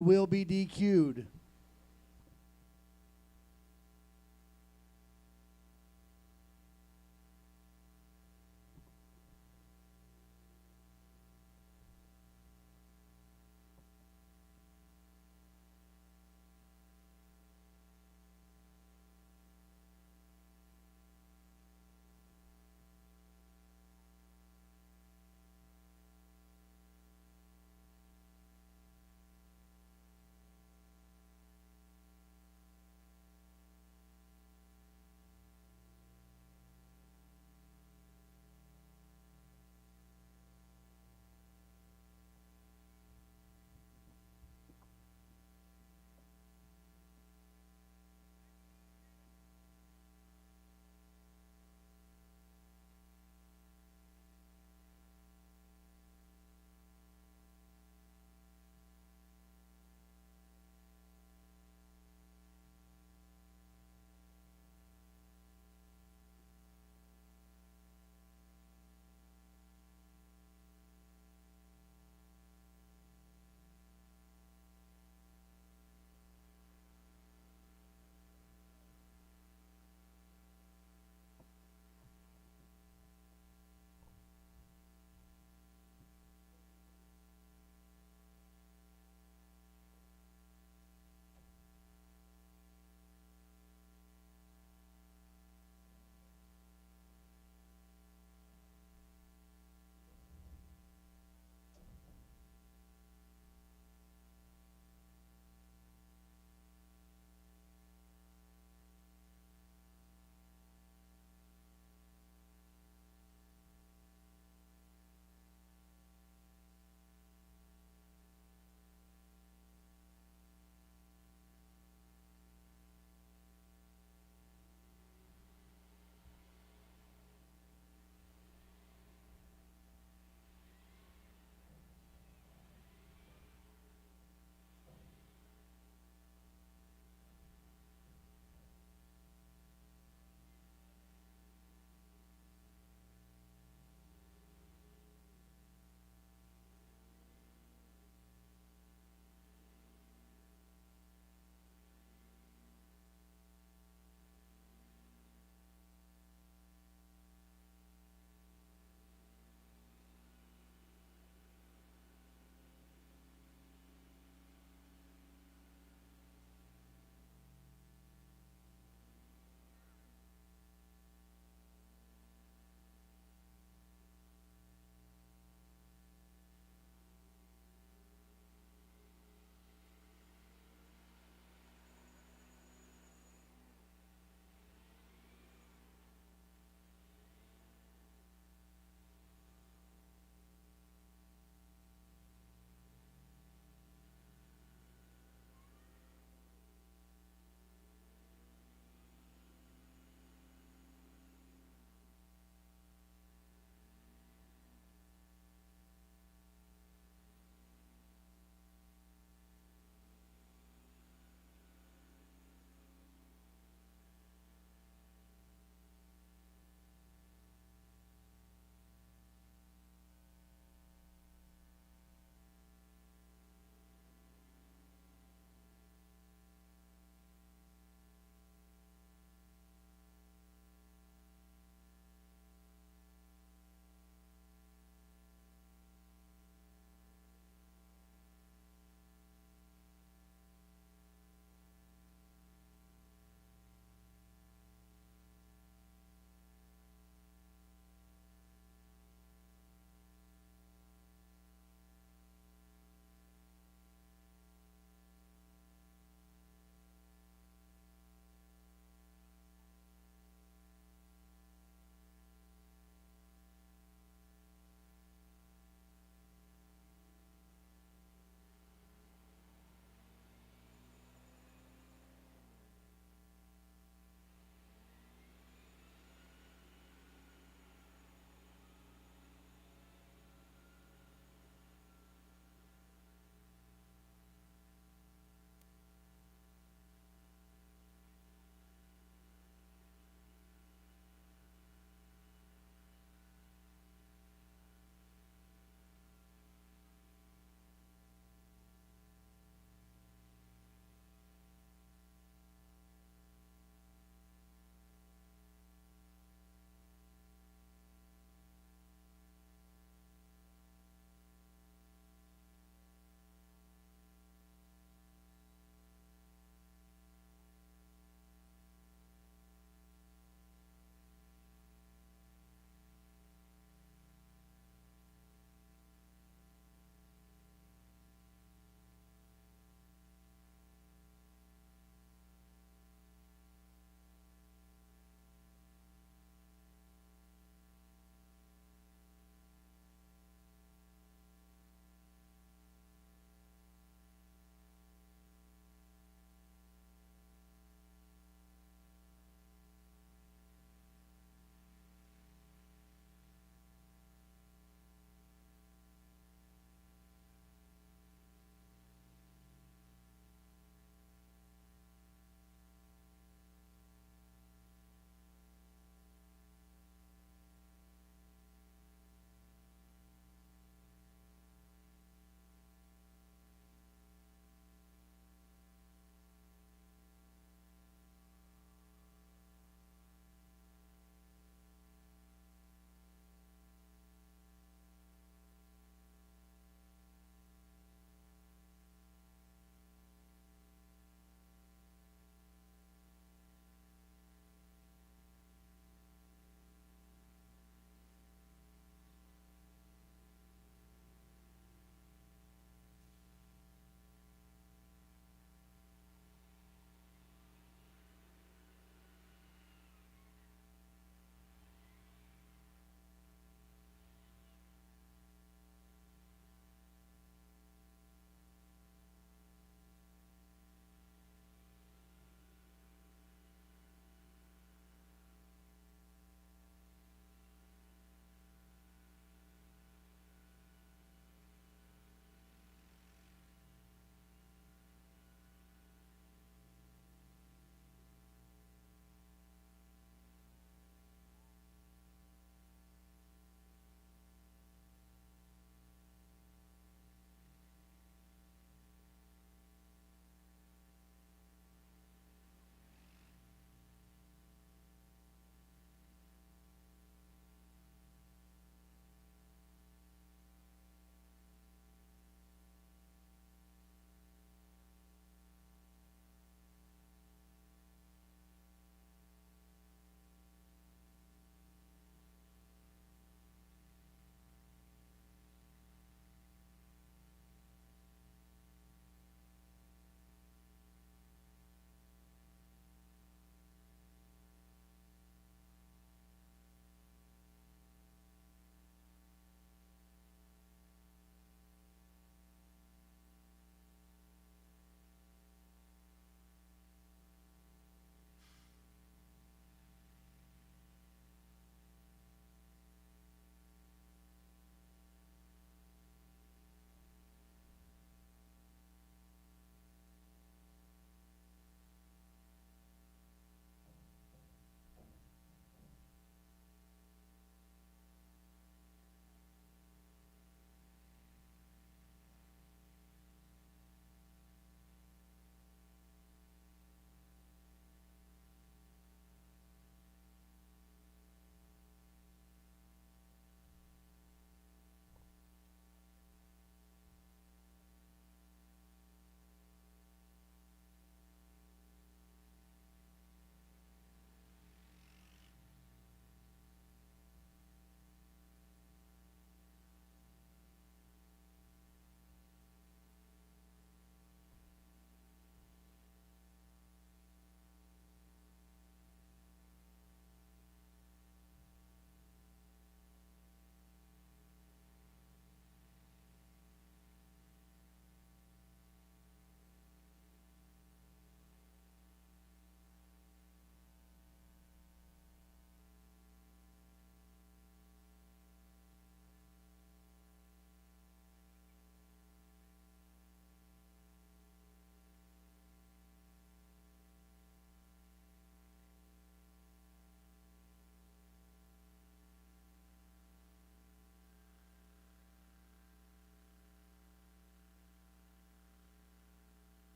will be DQ'd.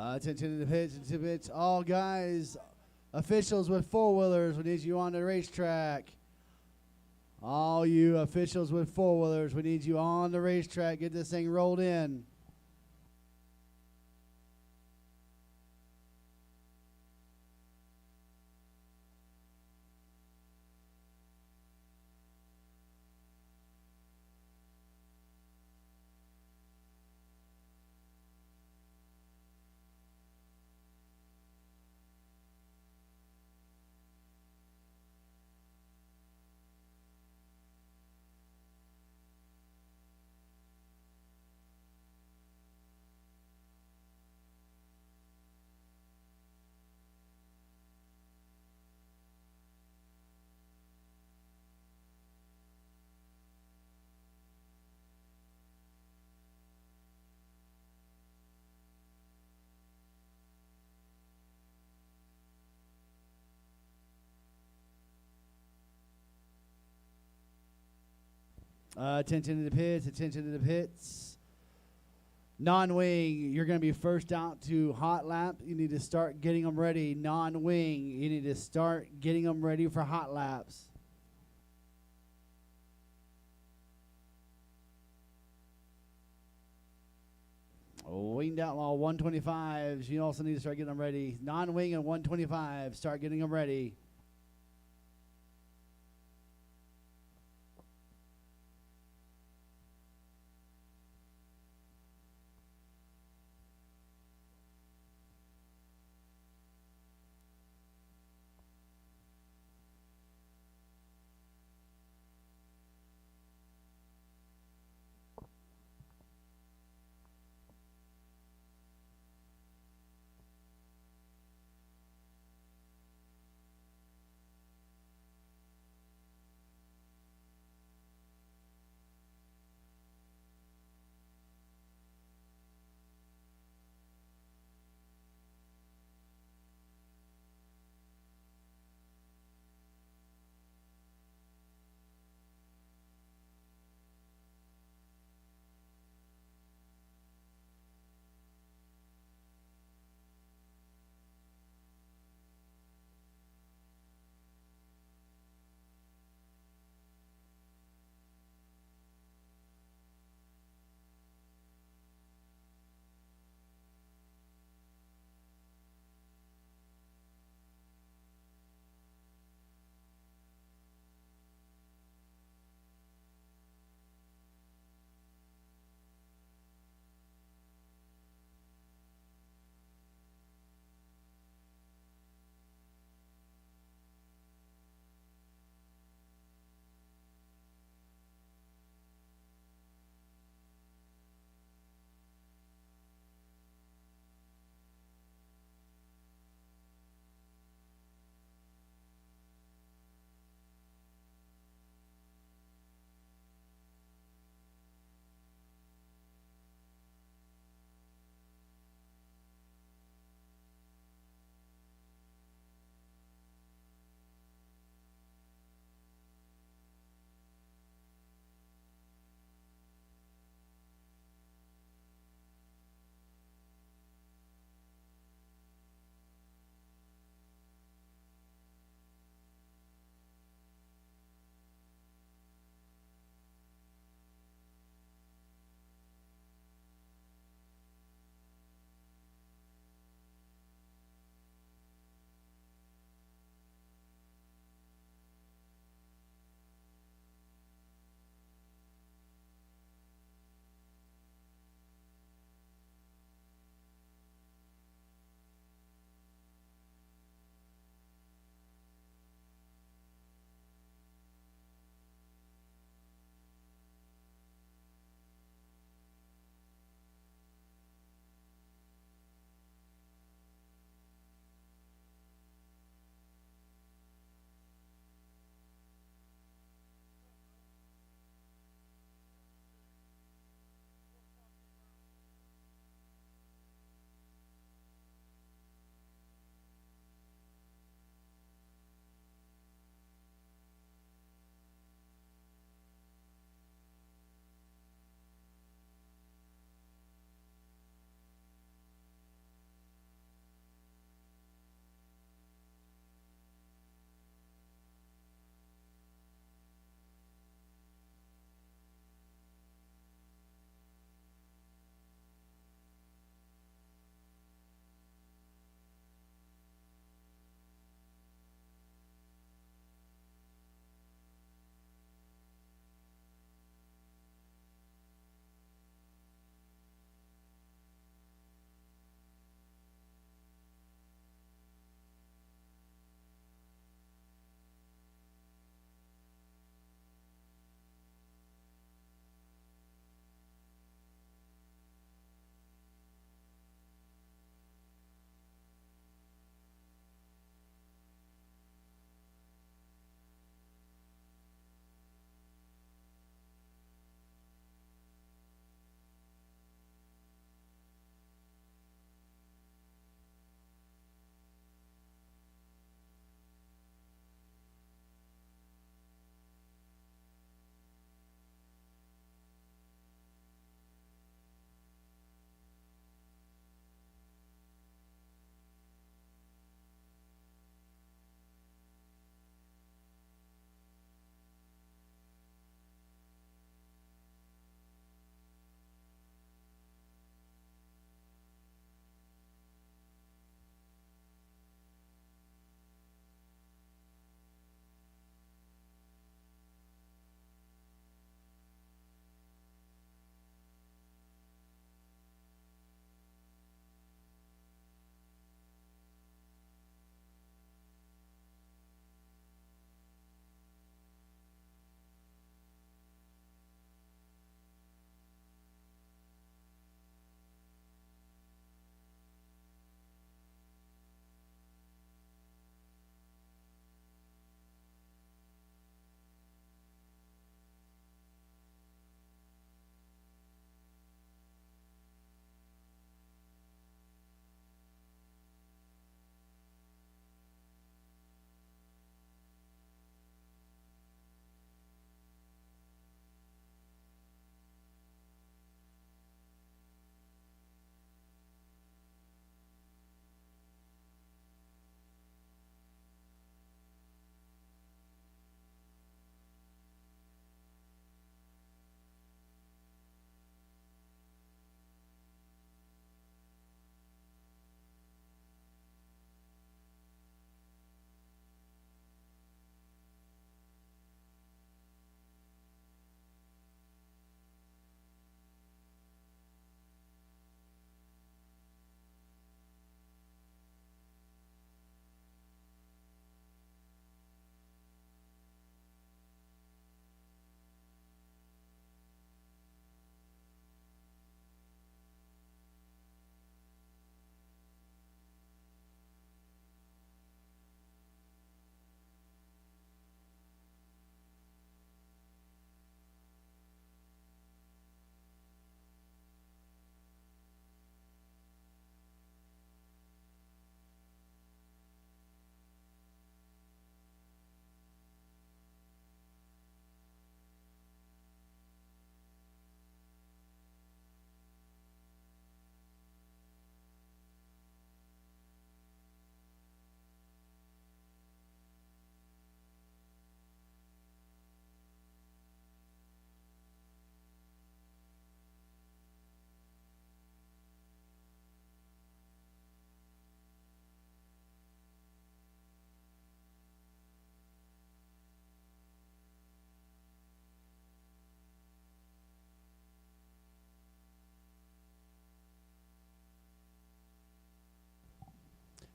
Attention to the pits, into the pits. All guys, officials with four-wheelers, we need you on the racetrack. All you officials with four-wheelers, we need you on the racetrack. Get this thing rolled in. Attention to the pits, attention to the pits. Non-wing, you're going to be first out to hot lap. You need to start getting them ready. Non-wing, you need to start getting them ready for hot laps. Winged Outlaw 125s, you also need to start getting them ready. Non-wing and 125, start getting them ready.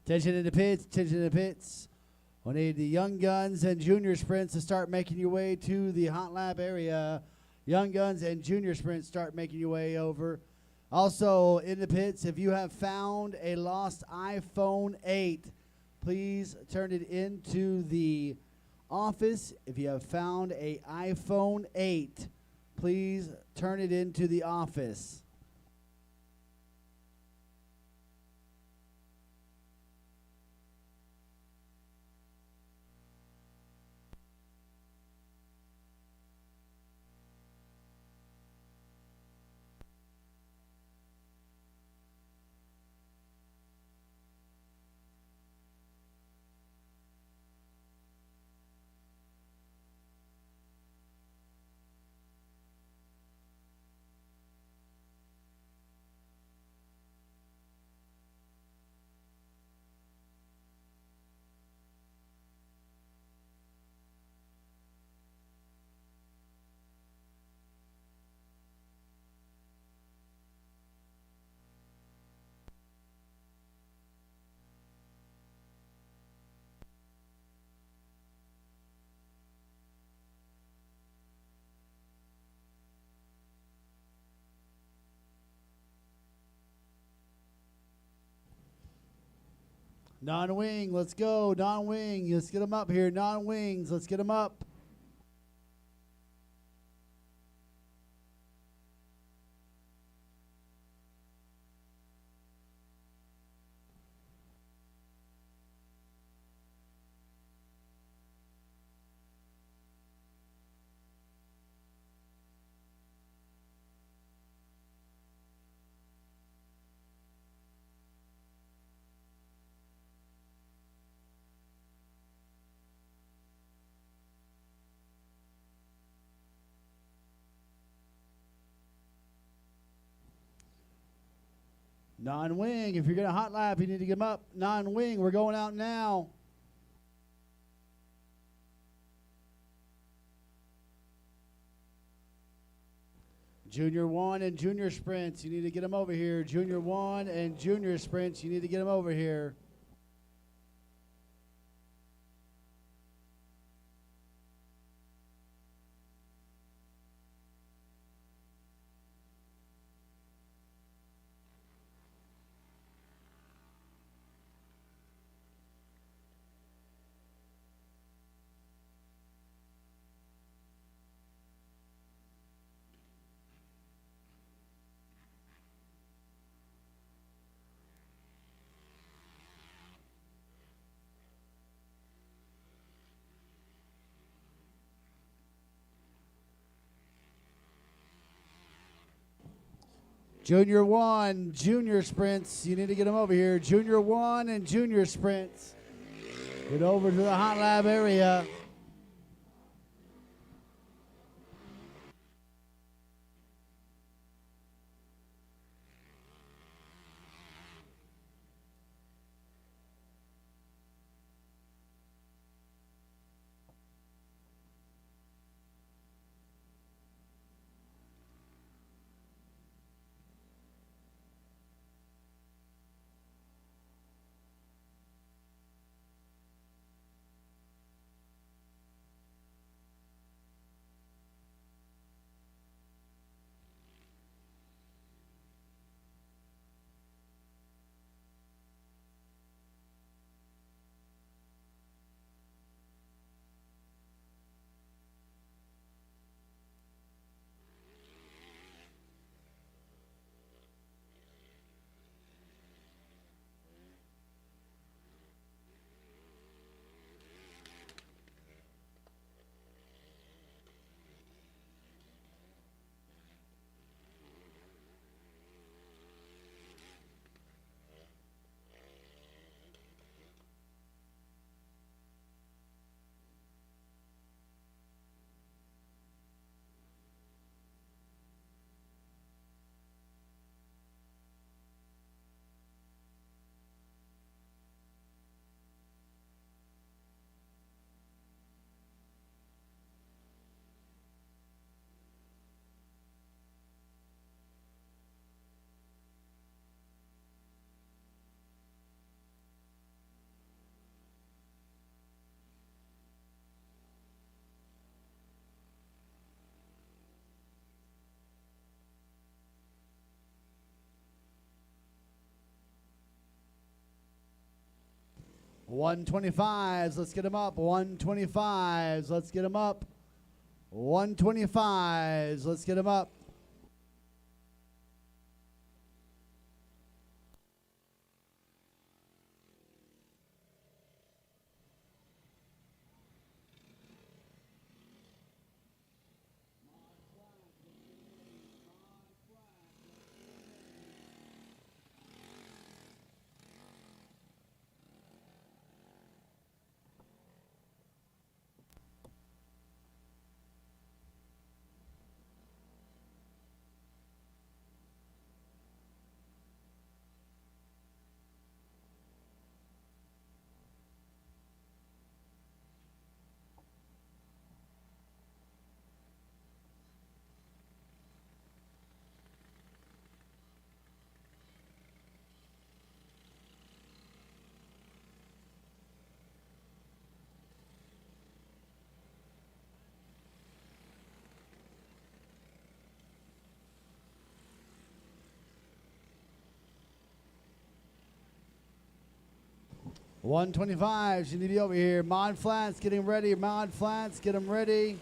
Attention in the pits, attention in the pits. We need the Young Guns and Junior Sprints to start making your way to the hot lap area. Young Guns and Junior Sprints start making your way over. Also in the pits, if you have found a lost iPhone 8, please turn it into the office. If you have found a iPhone 8, please turn it into the office. Non-wing, let's go. Non-wing, let's get them up here. Non-wings, let's get them up. Non-wing, if you're going to hot lap, you need to get them up. Non-wing, we're going out now. Junior 1 and Junior Sprints, you need to get them over here. Junior 1 and Junior Sprints, you need to get them over here. Junior 1, Junior Sprints, you need to get them over here. Junior 1 and Junior Sprints. Get over to the hot lab area. 125s, let's get them up. 125s, let's get them up. 125s, let's get them up. $125s, you need to be over here. Mod Flats getting ready. Mod Flats, get them ready.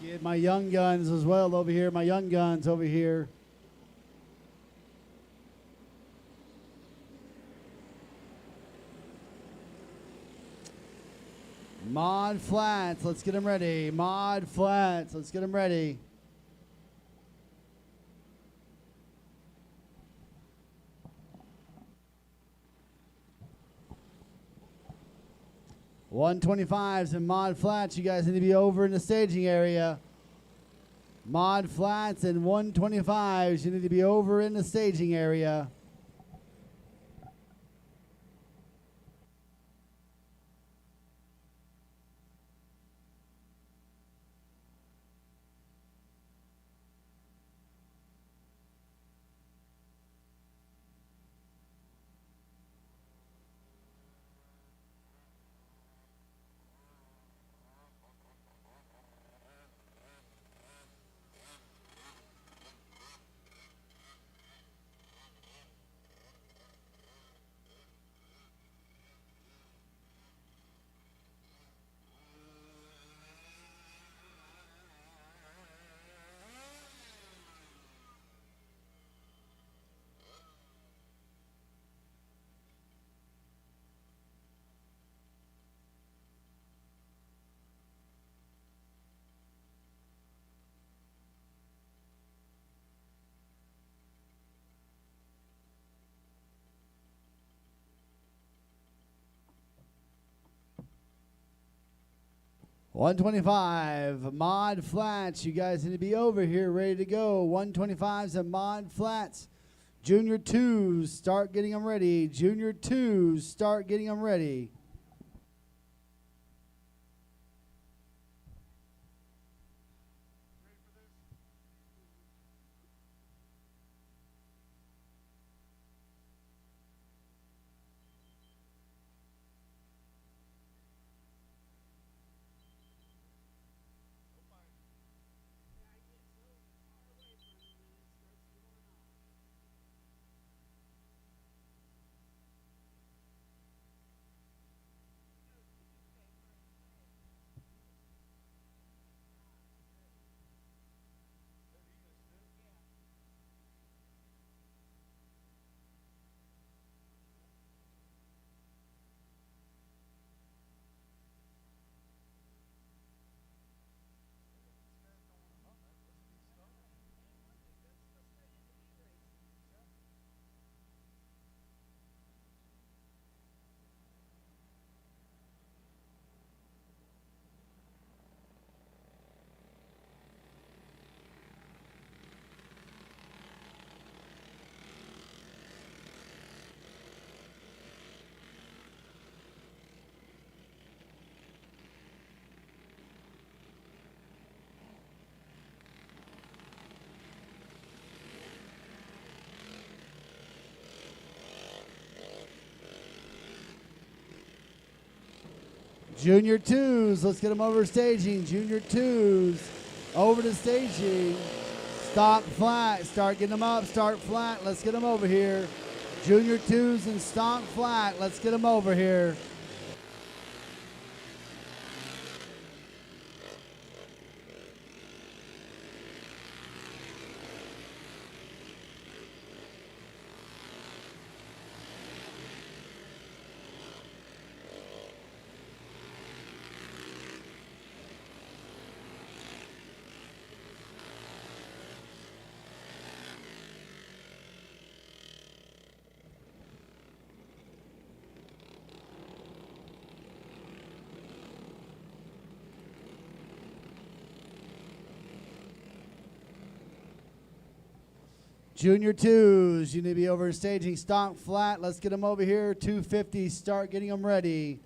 Get my young guns as well over here. My young guns over here. Mod Flats, let's get them ready. Mod Flats, let's get them ready. $125s and Mod Flats, you guys need to be over in the staging area. Mod Flats and 125s, you need to be over in the staging area. $125, Mod Flats. You guys need to be over here, ready to go. 125s and Mod Flats. Junior 2s, start getting them ready. Junior 2s, start getting them ready. Junior twos, let's get them over staging. Junior twos, over to staging. Stock flat, start getting them up, start flat, let's get them over here. Junior twos and stock flat, let's get them over here. Junior twos, you need to be over staging. Stock flat, let's get them over here. 250, start getting them ready.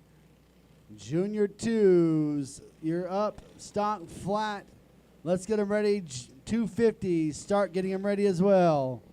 Junior twos, you're up. Stock flat, let's get them ready. 250, start getting them ready as well.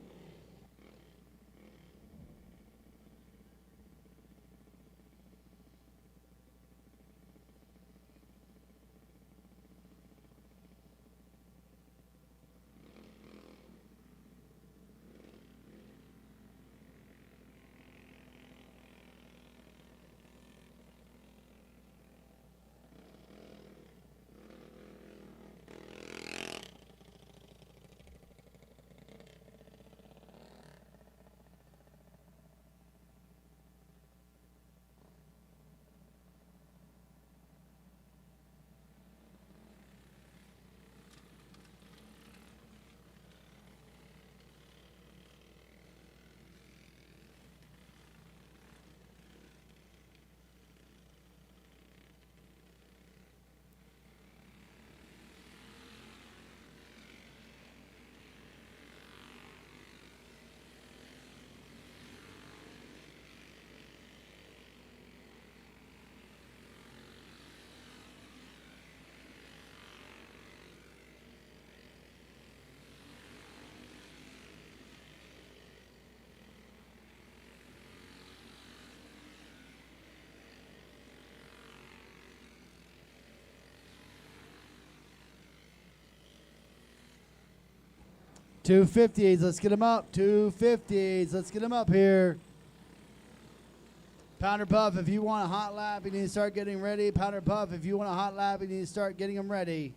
$250s, let's get them up. $250s, let's get them up here. Pounder Puff, if you want a hot lap, you need to start getting ready. Pounder Puff, if you want a hot lap, you need to start getting them ready.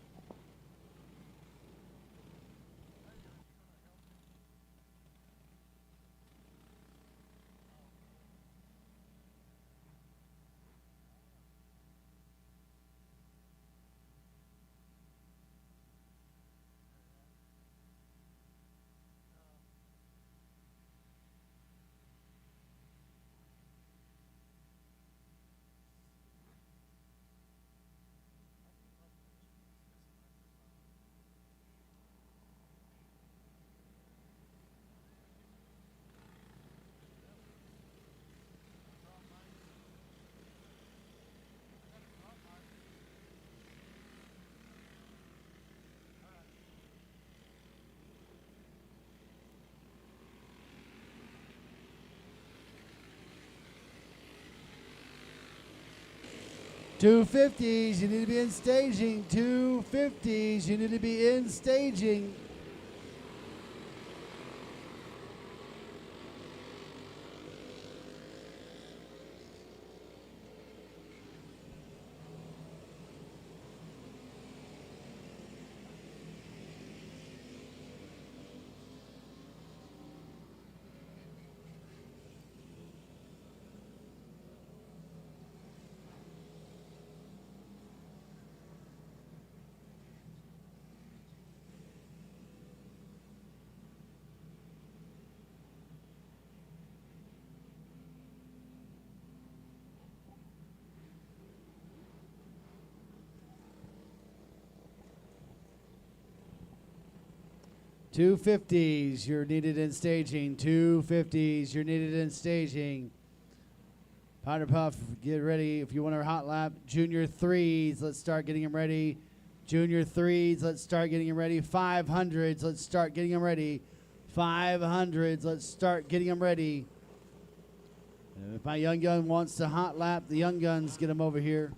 $250s, you need to be in staging. $250s, you need to be in staging. $250s, you're needed in staging. $250s, you're needed in staging. Pounder Puff, get ready if you want a hot lap. Junior threes, let's start getting them ready. Junior threes, let's start getting them ready. 500s, let's start getting them ready. 500s, let's start getting them ready. If my young gun wants to hot lap, the young guns, get them over here.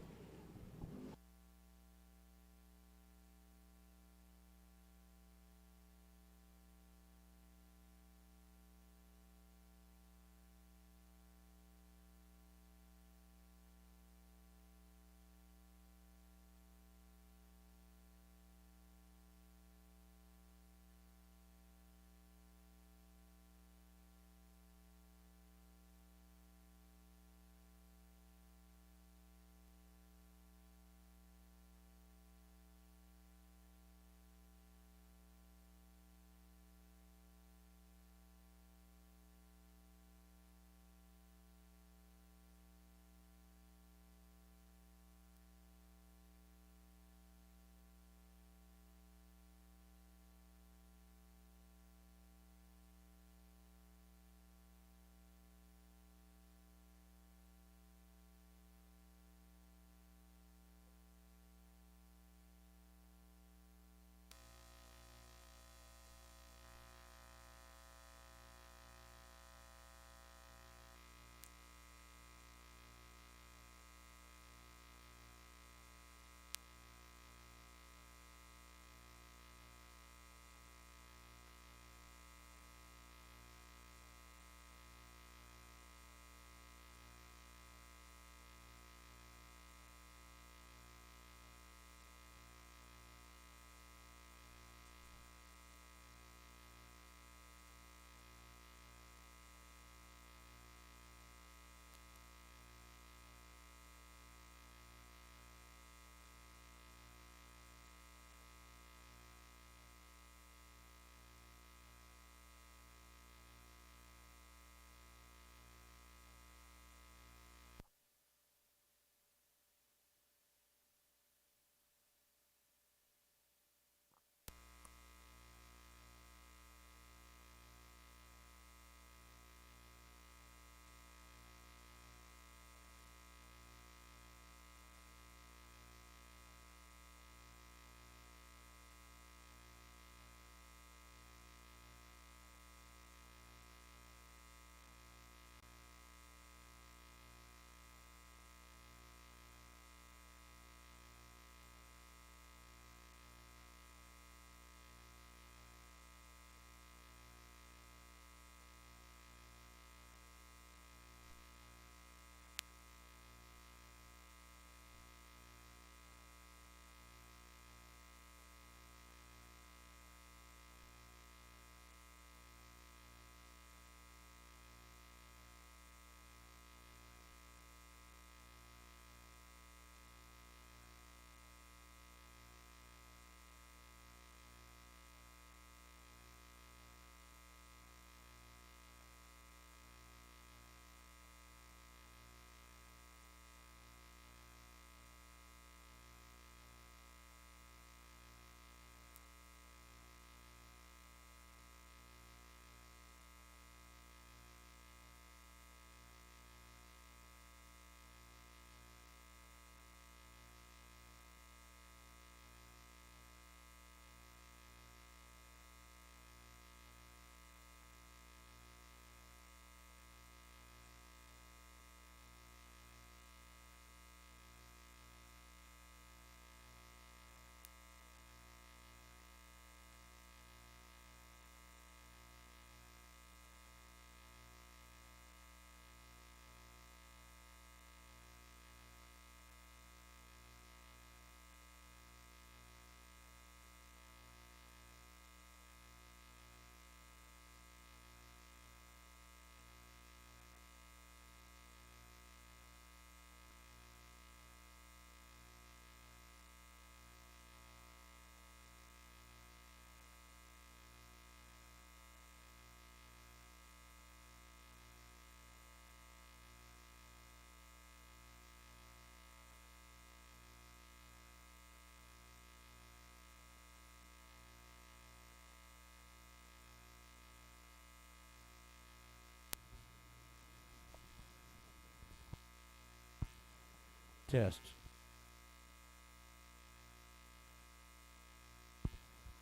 Test.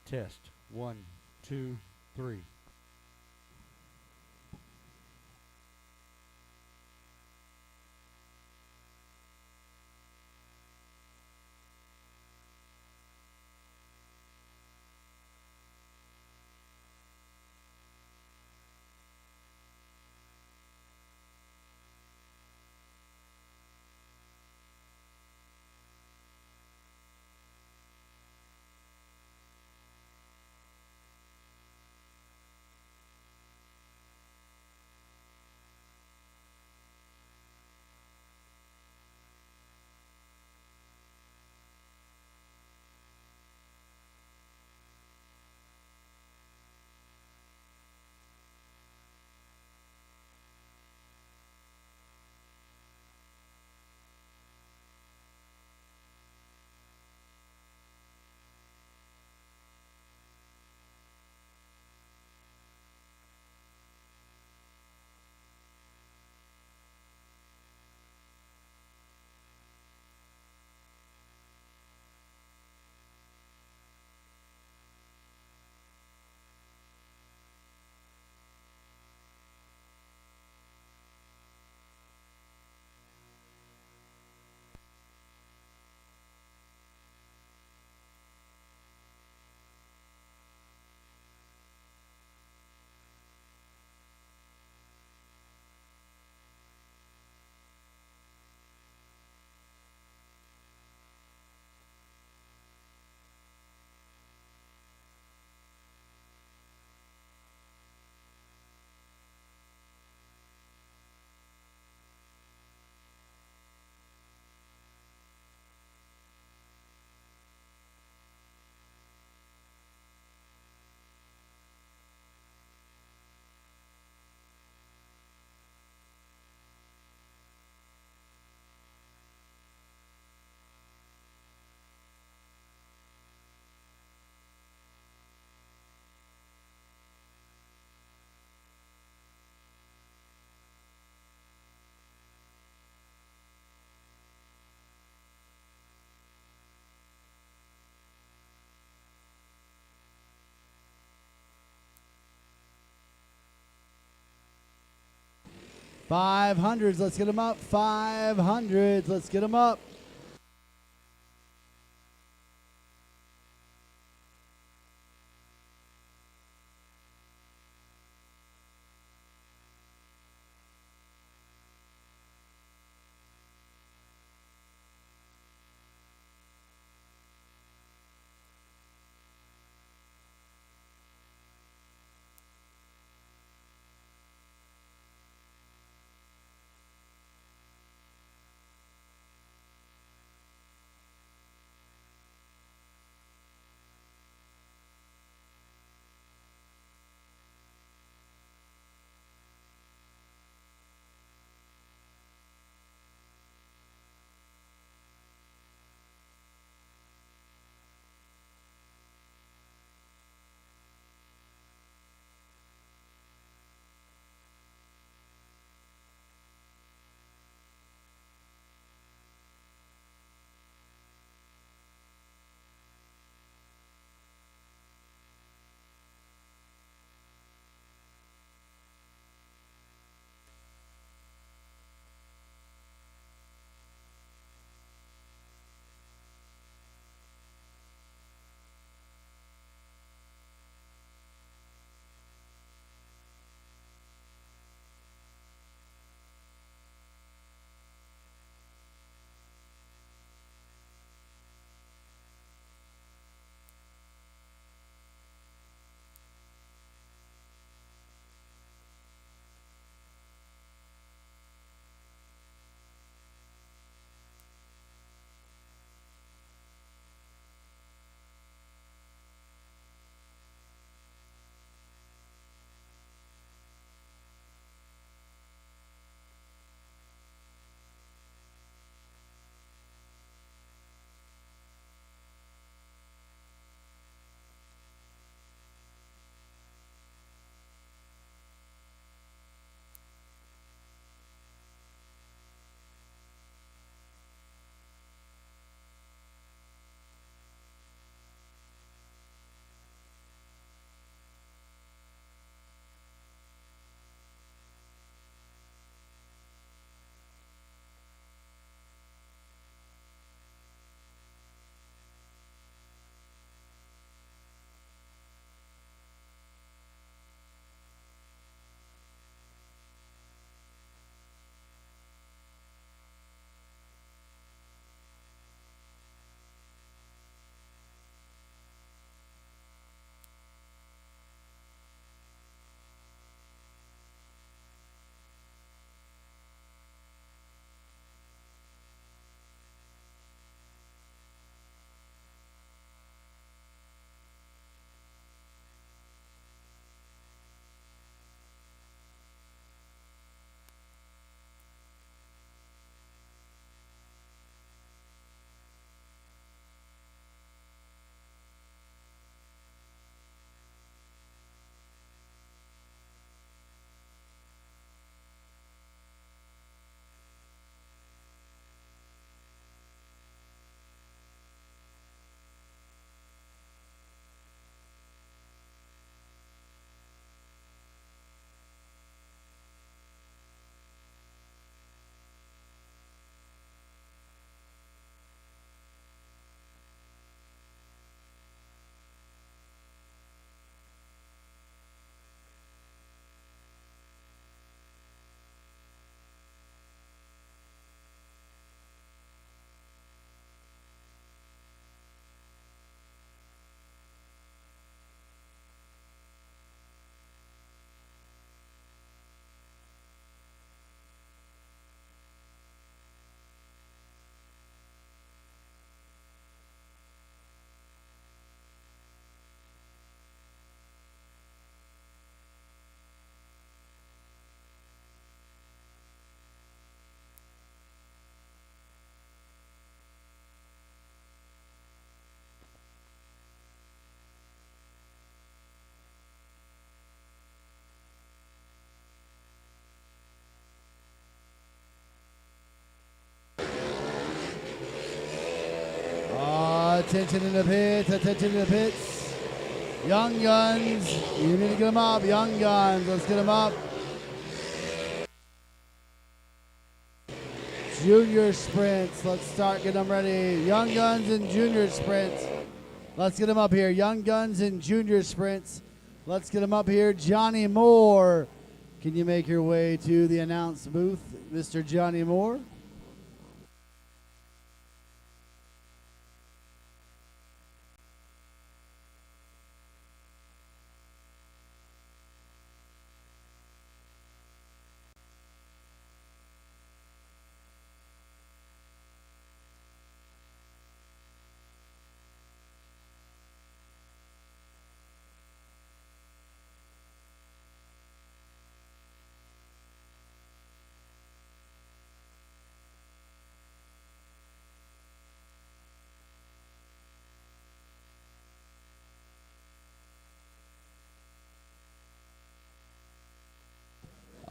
Test. 1, 2, 3. $500s. Let's get them up. $500s. Let's get them up. Attention in the pits, attention in the pits. Young Guns, you need to get them up. Young Guns, let's get them up. Junior sprints, let's start getting them ready. Young Guns and junior sprints. Let's get them up here. Young Guns and junior sprints. Let's get them up here. Johnny Moore, can you make your way to the announce booth, Mr. Johnny Moore?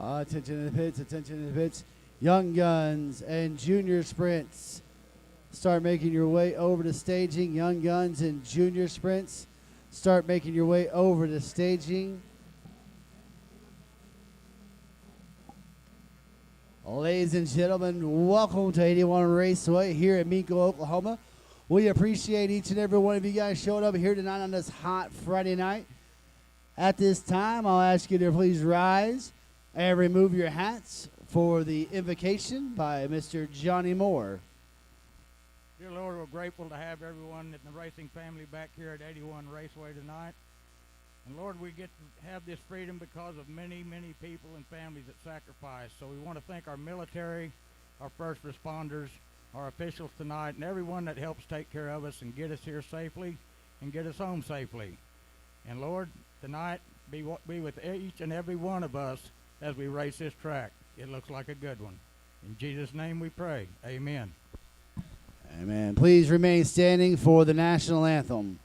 Attention in the pits, attention in the pits. Young Guns and junior sprints. Start making your way over to staging. Young Guns and junior sprints. Start making your way over to staging. Ladies and gentlemen, welcome to 81 Raceway here in Minko, Oklahoma. We appreciate each and every one of you guys showing up here tonight on this hot Friday night. At this time, I'll ask you to please rise and remove your hats for the invocation by Mr. Johnny Moore. Dear Lord, we're grateful to have everyone in the racing family back here at 81 Raceway tonight. And Lord, we get to have this freedom because of many, many people and families that sacrifice. So we want to thank our military, our first responders, our officials tonight, and everyone that helps take care of us and get us here safely and get us home safely. And Lord, tonight, be with each and every one of us as we race this track. It looks like a good one. In Jesus' name we pray. Amen. Amen. Please remain standing for the national anthem.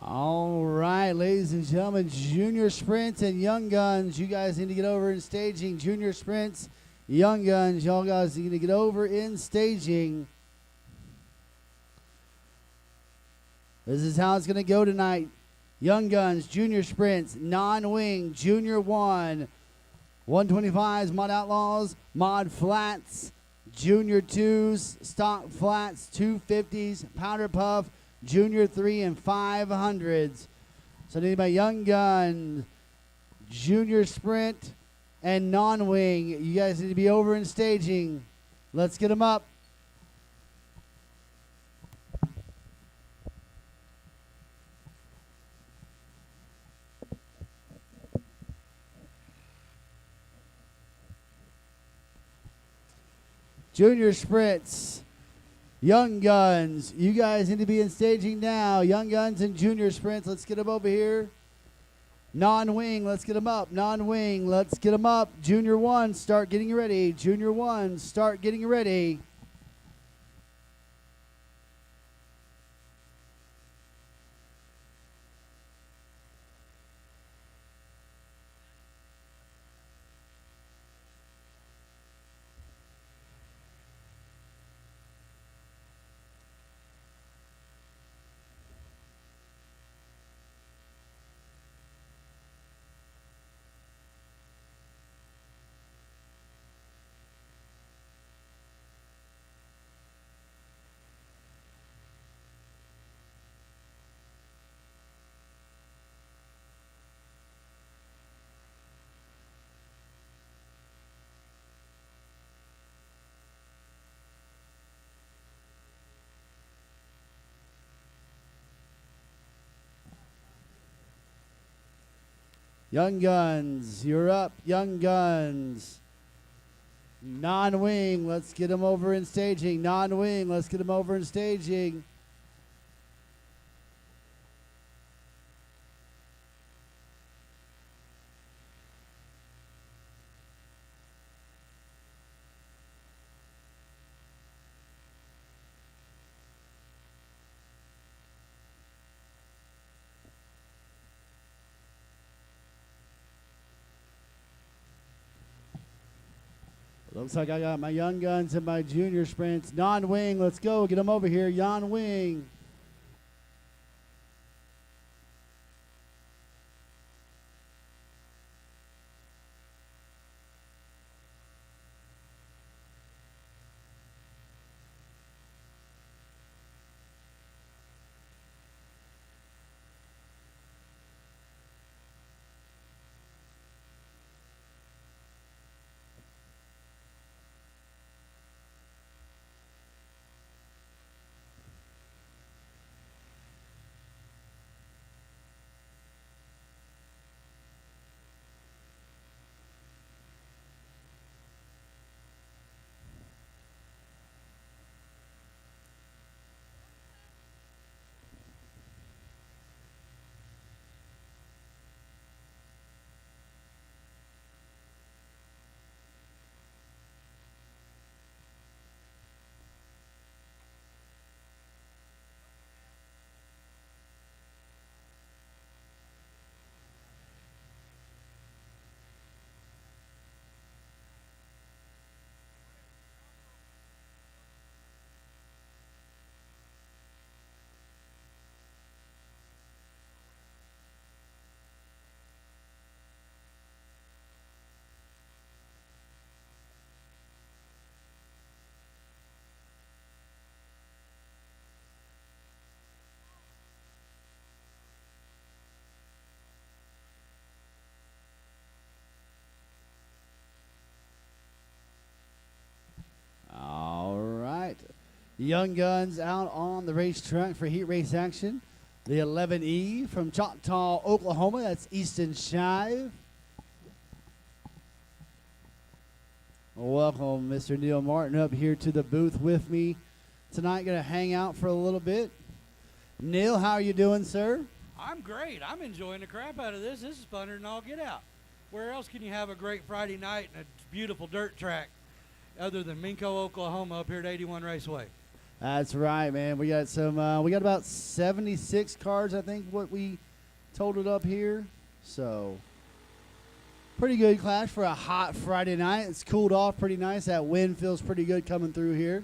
All right, ladies and gentlemen, junior sprints and young guns. You guys need to get over in staging. Junior sprints, young guns. Y'all guys need to get over in staging. This is how it's going to go tonight. Young guns, junior sprints, non-wing, junior 1, 125s, mod outlaws, mod flats, junior 2s, stock flats, 250s, powder puff, junior 3 and 500s. So need my young gun, junior sprint, and non-wing. You guys need to be over in staging. Let's get them up. Junior sprints. Young guns, you guys need to be in staging now. Young guns and junior sprints, let's get them over here. Non-wing, let's get them up. Non-wing, let's get them up. Junior 1, start getting ready. Junior 1, start getting ready. Young Guns, you're up. Young Guns. Non-wing, let's get him over in staging. Non-wing, let's get him over in staging. Looks like I got my Young Guns and my Junior Sprints. Non-wing, let's go. Get them over here. Non-wing. All right. Young Guns out on the racetrack for heat race action. The 11E from Choctaw, Oklahoma. That's Easton Shive. Welcome, Mr. Neil Martin, up here to the booth with me tonight. Going to hang out for a little bit. Neil, how are you doing, sir? I'm great. I'm enjoying the crap out of this. This is funner than all get out. Where else can you have a great Friday night and a beautiful dirt track other than Minco, Oklahoma, up here at 81 Raceway? That's right, man. We got some. We got about 76 cars, I think, what we totaled up here. So, pretty good clash for a hot Friday night. It's cooled off pretty nice. That wind feels pretty good coming through here.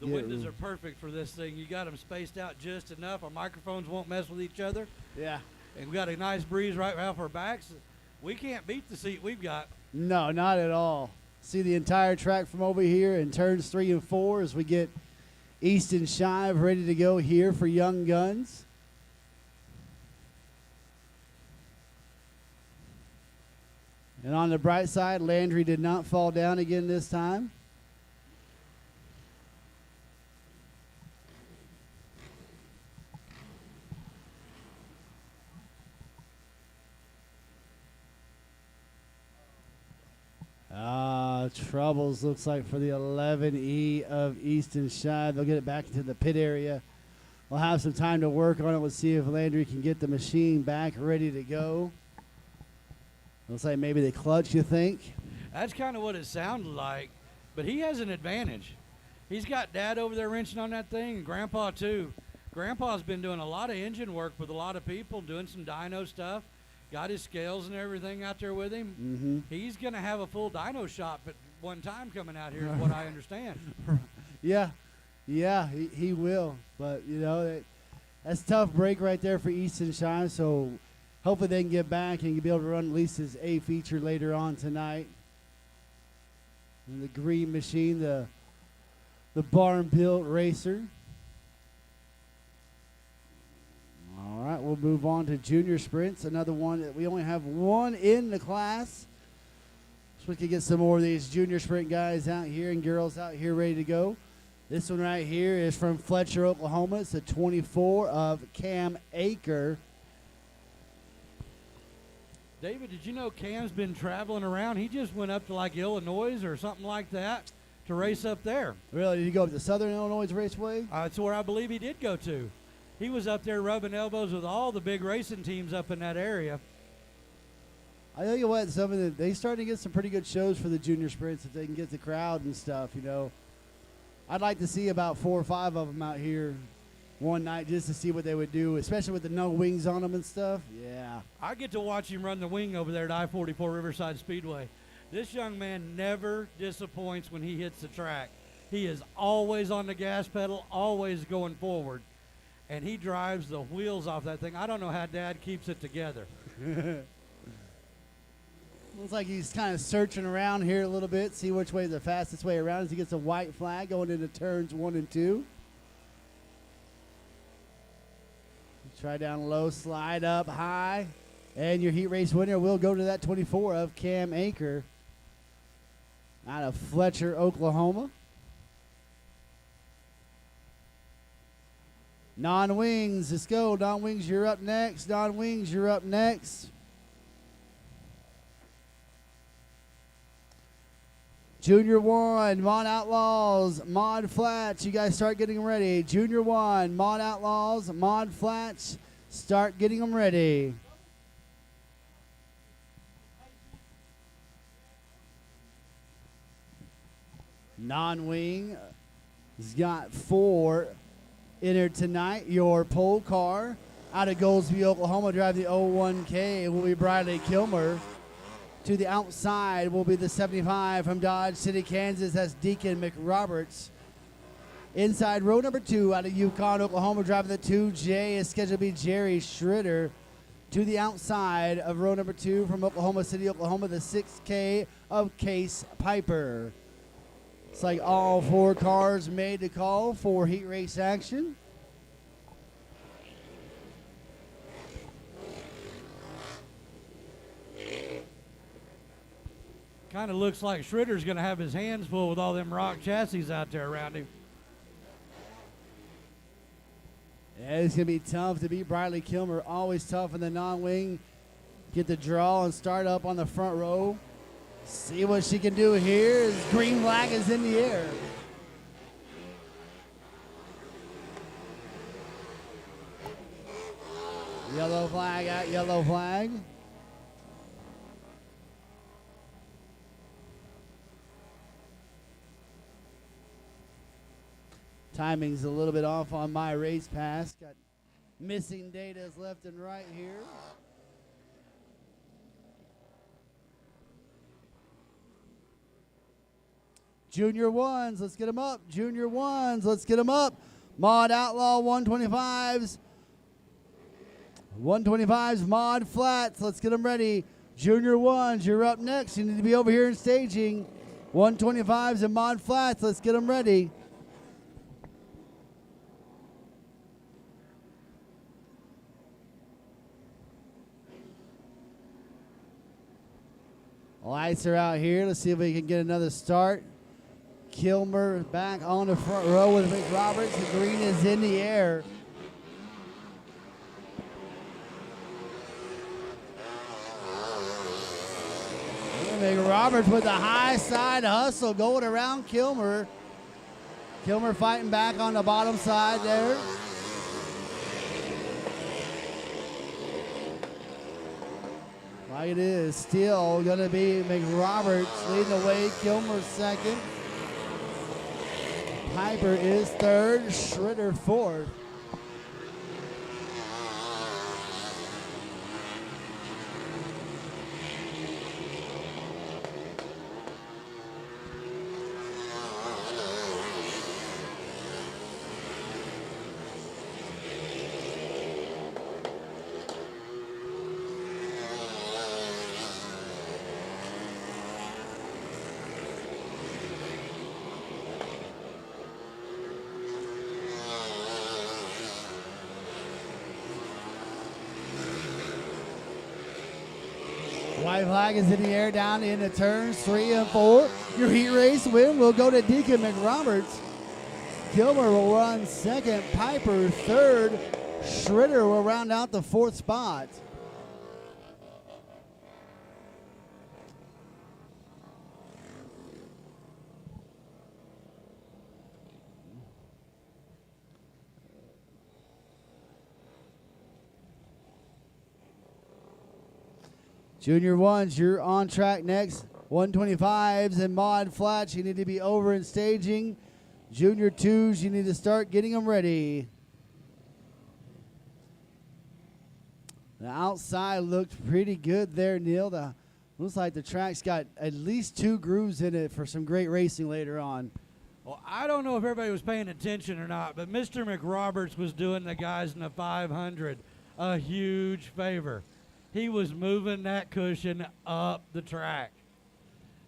The windows are perfect for this thing. You got them spaced out just enough. Our microphones won't mess with each other. Yeah. And we got a nice breeze right off our backs. We can't beat the seat we've got. No, not at all. See the entire track from over here in turns 3 and 4 as we get Easton Shive ready to go here for Young Guns. And on the bright side, Landry did not fall down again this time. Troubles looks like for the 11E of Easton Shive. They'll get it back into the pit area. We'll have some time to work on it. We'll see if Landry can get the machine back ready to go. Looks like maybe the clutch, you think? That's kind of what it sounded like. But he has an advantage. He's got Dad over there wrenching on that thing, and Grandpa too. Grandpa's been doing a lot of engine work with a lot of people, doing some dyno stuff. Got his scales and everything out there with him. Mm-hmm. He's going to have a full dyno shop at one time coming out here is what I understand. Yeah, he will. But, you know, that's a tough break right there for Easton Shive. So hopefully they can get back and be able to run at least his A feature later on tonight. And the green machine, the barn-built racer. All right, we'll move on to junior sprints. Another one that we only have one in the class. So we can get some more of these junior sprint guys out here and girls out here ready to go. This one right here is from Fletcher, Oklahoma. It's the 24 of Cam Aker. David, did you know Cam's been traveling around? He just went up to like Illinois or something like that to race up there. Really? Did you go up to Southern Illinois Raceway? That's where I believe he did go to. He was up there rubbing elbows with all the big racing teams up in that area. I tell you what, they starting to get some pretty good shows for the junior sprints if they can get the crowd and stuff, you know. I'd like to see about 4 or 5 of them out here one night just to see what they would do, especially with the no wings on them and stuff. Yeah. I get to watch him run the wing over there at I-44 Riverside Speedway. This young man never disappoints when he hits the track. He is always on the gas pedal, always going forward, and he drives the wheels off that thing. I don't know how Dad keeps it together. Looks like he's kind of searching around here a little bit, see which way is the fastest way around as he gets a white flag going into turns 1 and 2. Try down low, slide up high, and your heat race winner will go to that 24 of Cam Anchor out of Fletcher, Oklahoma. Non-wings, let's go. Non-wings, you're up next. Non-wings, you're up next. Junior 1, Mod Outlaws, Mod Flats. You guys start getting ready. Junior 1, Mod Outlaws, Mod Flats. Start getting them ready. Non-wing has got 4 entered tonight. Your pole car out of Goldsby, Oklahoma, drive the 01K will be Bradley Kilmer. To the outside will be the 75 from Dodge City, Kansas. That's Deacon McRoberts. Inside row number 2 out of Yukon, Oklahoma, driving the 2J is scheduled to be Jerry Schritter. To the outside of row number 2 from Oklahoma City, Oklahoma, the 6K of Case Piper. It's like all 4 cars made to call for heat race action. Kind of looks like Schritter's going to have his hands full with all them rock chassis out there around him. Yeah, it's going to be tough to beat Bradley Kilmer. Always tough in the non-wing. Get the draw and start up on the front row. See what she can do here as green flag is in the air. Yellow flag out, yellow flag. Timing's a little bit off on my race pass. Got missing datas left and right here. Junior 1s, let's get them up. Junior 1s, let's get them up. Mod Outlaw 125s. 125s, Mod Flats, let's get them ready. Junior 1s, you're up next. You need to be over here in staging. 125s and Mod Flats, let's get them ready. Lights are out here. Let's see if we can get another start. Kilmer back on the front row with McRoberts. The green is in the air. McRoberts with the high side hustle going around Kilmer. Kilmer fighting back on the bottom side there. Like it is still going to be McRoberts leading the way. Kilmer second. Piper is third. Schritter fourth. White flag is in the air down into turns 3 and 4. Your heat race win will go to Deacon McRoberts. Kilmer will run second. Piper third. Schritter will round out the 4th spot. Junior ones, you're on track next. 125s and mod flats, you need to be over in staging. Junior twos, you need to start getting them ready. The outside looked pretty good there, Neil. Looks like the track's got at least 2 grooves in it for some great racing later on. Well, I don't know if everybody was paying attention or not, but Mr. McRoberts was doing the guys in the 500 a huge favor. He was moving that cushion up the track.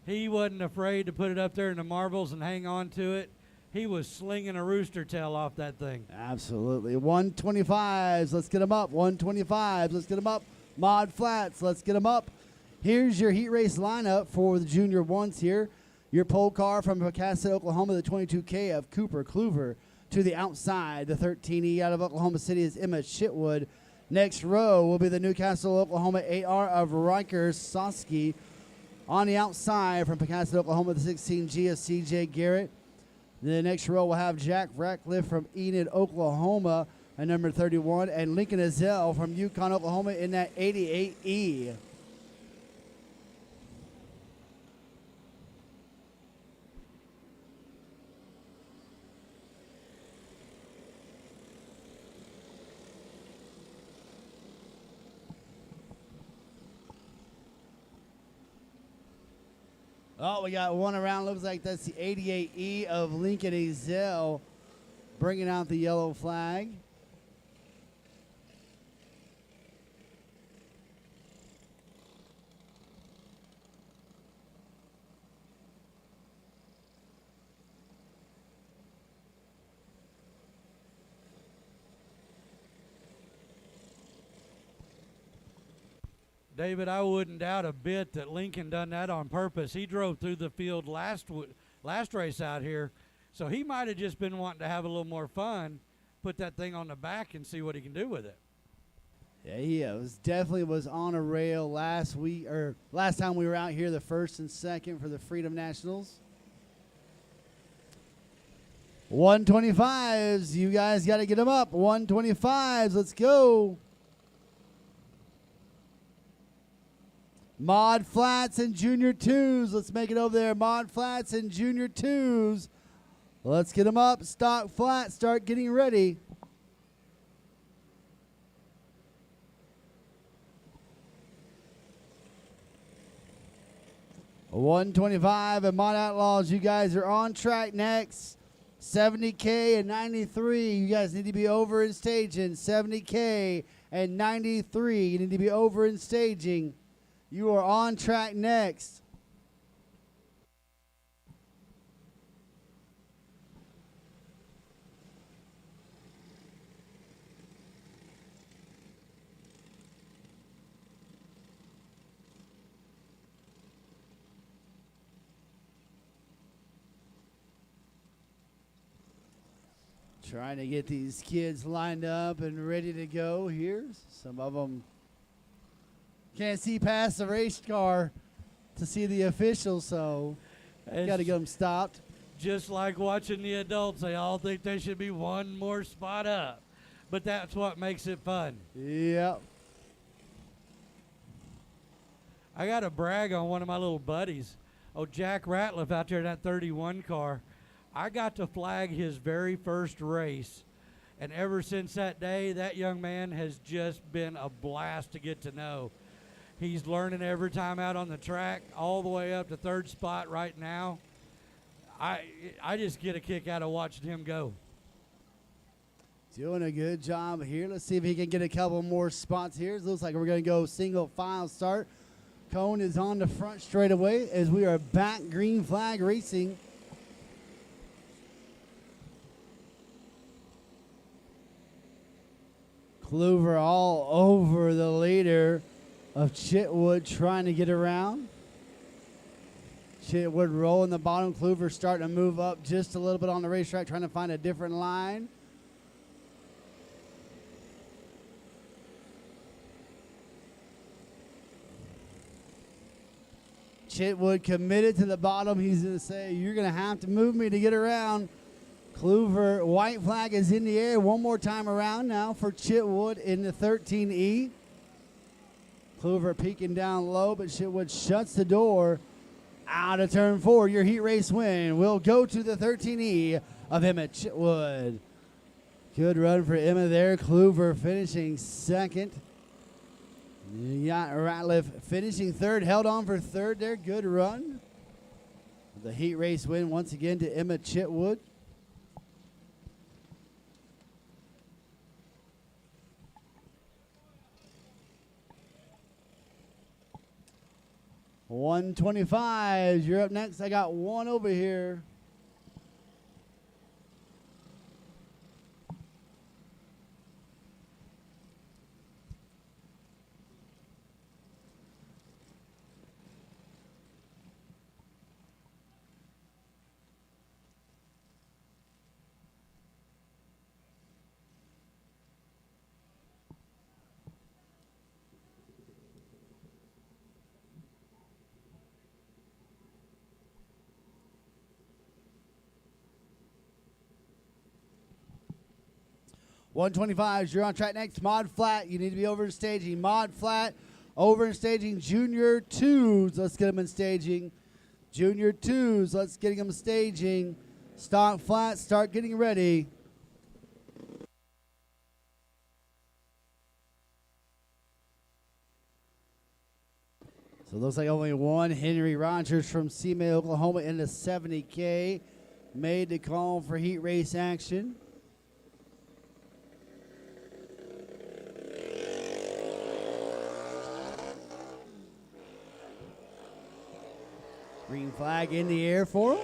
He wasn't afraid to put it up there in the marbles and hang on to it. He was slinging a rooster tail off that thing. Absolutely. 125s, let's get them up. 125s, let's get them up. Mod flats, let's get them up. Here's your heat race lineup for the junior ones here. Your pole car from Pocasset, Oklahoma, the 22K of Cooper Kluver. To the outside, the 13E out of Oklahoma City is Emma Chitwood. Next row will be the Newcastle, Oklahoma 8R of Riker Soski. On the outside from Pocasset, Oklahoma, the 16G of CJ Garrett. The next row will have Jack Ratcliffe from Enid, Oklahoma, at number 31, and Lincoln Azell from Yukon, Oklahoma, in that 88E. Oh, we got one around. Looks like that's the 88E of Lincoln Azell bringing out the yellow flag. David, I wouldn't doubt a bit that Lincoln done that on purpose. He drove through the field last race out here, so he might have just been wanting to have a little more fun, put that thing on the back and see what he can do with it. Yeah, he definitely was on a rail last time we were out here, the first and second for the Freedom Nationals. 125s, you guys got to get them up. 125s, let's go. Mod flats and junior twos. Let's make it over there. Mod flats and junior twos. Let's get them up. Stock flat. Start getting ready. A 125 and Mod Outlaws. You guys are on track next. 70K and 93. You guys need to be over in staging. 70K and 93. You need to be over in staging. You are on track next. Trying to get these kids lined up and ready to go here. Some of them can't see past the race car to see the officials, so got to get them stopped. Just like watching the adults, they all think they should be one more spot up. But that's what makes it fun. Yep. I got to brag on one of my little buddies. Oh, Jack Ratliff out there in that 31 car. I got to flag his very first race. And ever since that day, that young man has just been a blast to get to know. He's learning every time out on the track, all the way up to third spot right now. I just get a kick out of watching him go. Doing a good job here. Let's see if he can get a couple more spots here. It looks like we're going to go single file start. Cone is on the front straight away as we are back green flag racing. Kluver all over the leader of Chitwood trying to get around. Chitwood rolling the bottom. Kluver starting to move up just a little bit on the racetrack, trying to find a different line. Chitwood committed to the bottom. He's going to say, you're going to have to move me to get around. Kluver, white flag is in the air one more time around now for Chitwood in the 13E. Kluver peeking down low, but Chitwood shuts the door. Out of turn 4, your heat race win will go to the 13E of Emma Chitwood. Good run for Emma there. Kluver finishing second. You got Ratliff finishing third, held on for third there. Good run. The heat race win once again to Emma Chitwood. $125. You're up next. I got one over here. $125. You're on track next. Mod Flat. You need to be over in staging. Mod Flat over in staging. Junior 2s. Let's get them in staging. Junior 2s. Let's get them staging. Stock Flat. Start getting ready. So it looks like only one Henry Rogers from Seamay, Oklahoma in the 70K made the call for heat race action. Green flag in the air for him.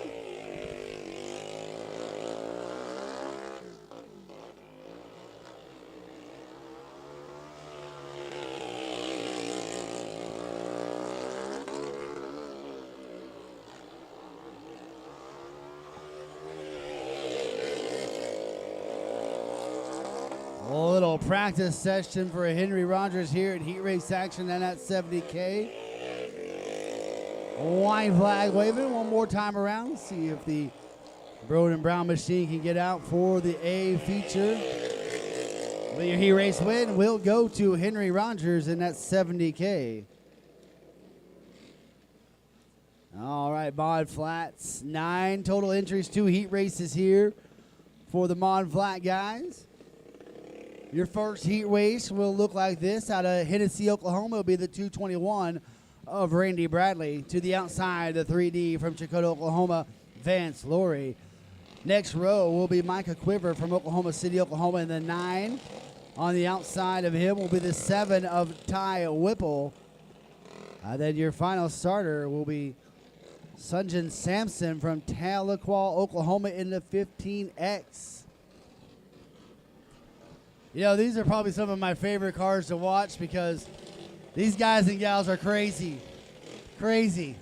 A little practice session for Henry Rogers here at heat race action and at 70K. White flag waving one more time around. See if the Broden Brown machine can get out for the A feature. But your heat race win will go to Henry Rogers in that 70K. All right, Mod Flats. 9 total entries, 2 heat races here for the Mod Flat guys. Your first heat race will look like this. Out of Hennessy, Oklahoma, will be the 221 of Randy Bradley. To the outside, the 3D from Chakotah, Oklahoma, Vance Laurie. Next row will be Micah Quiver from Oklahoma City, Oklahoma, and the 9. On the outside of him will be the 7 of Ty Whipple. Then your final starter will be Sunjan Sampson from Tahlequah, Oklahoma in the 15X. You know, these are probably some of my favorite cars to watch because these guys and gals are crazy. Crazy.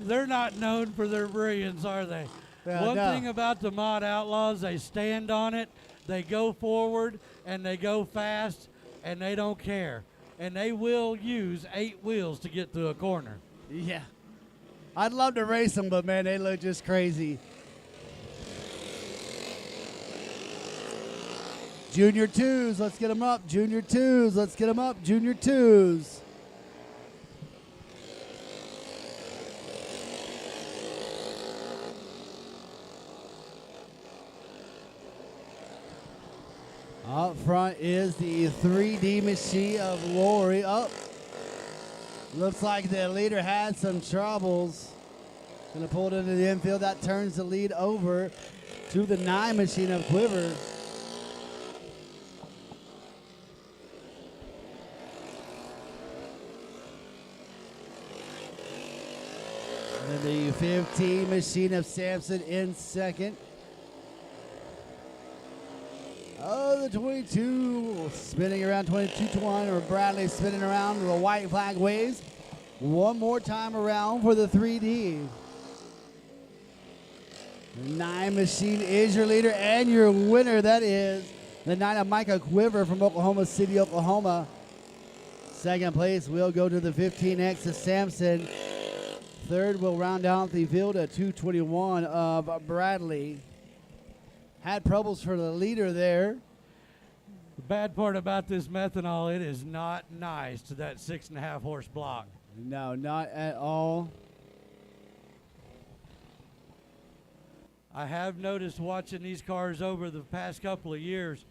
They're not known for their brilliance, are they? One thing about the Mod Outlaws, they stand on it, they go forward, and they go fast, and they don't care. And they will use 8 wheels to get through a corner. Yeah. I'd love to race them, but, man, they look just crazy. Junior 2s, let's get them up. Junior 2s, let's get them up. Junior 2s. Up front is the 3D machine of Lori. Up. Looks like the leader had some troubles. Gonna pull it into the infield. That turns the lead over to the 9 machine of Quiver. And the 15 machine of Sampson in second. Oh, the 22 spinning around 22-1, or Bradley spinning around. The white flag waves one more time around for the 3D. The 9 machine is your leader and your winner. That is the 9 of Micah Quiver from Oklahoma City, Oklahoma. Second place will go to the 15X of Sampson. Third will round out the field at 221 of Bradley. Had troubles for the leader there. bad part about this methanol, it is not nice to that 6.5 horse block. No, not at all. I have noticed watching these cars over the past couple of years,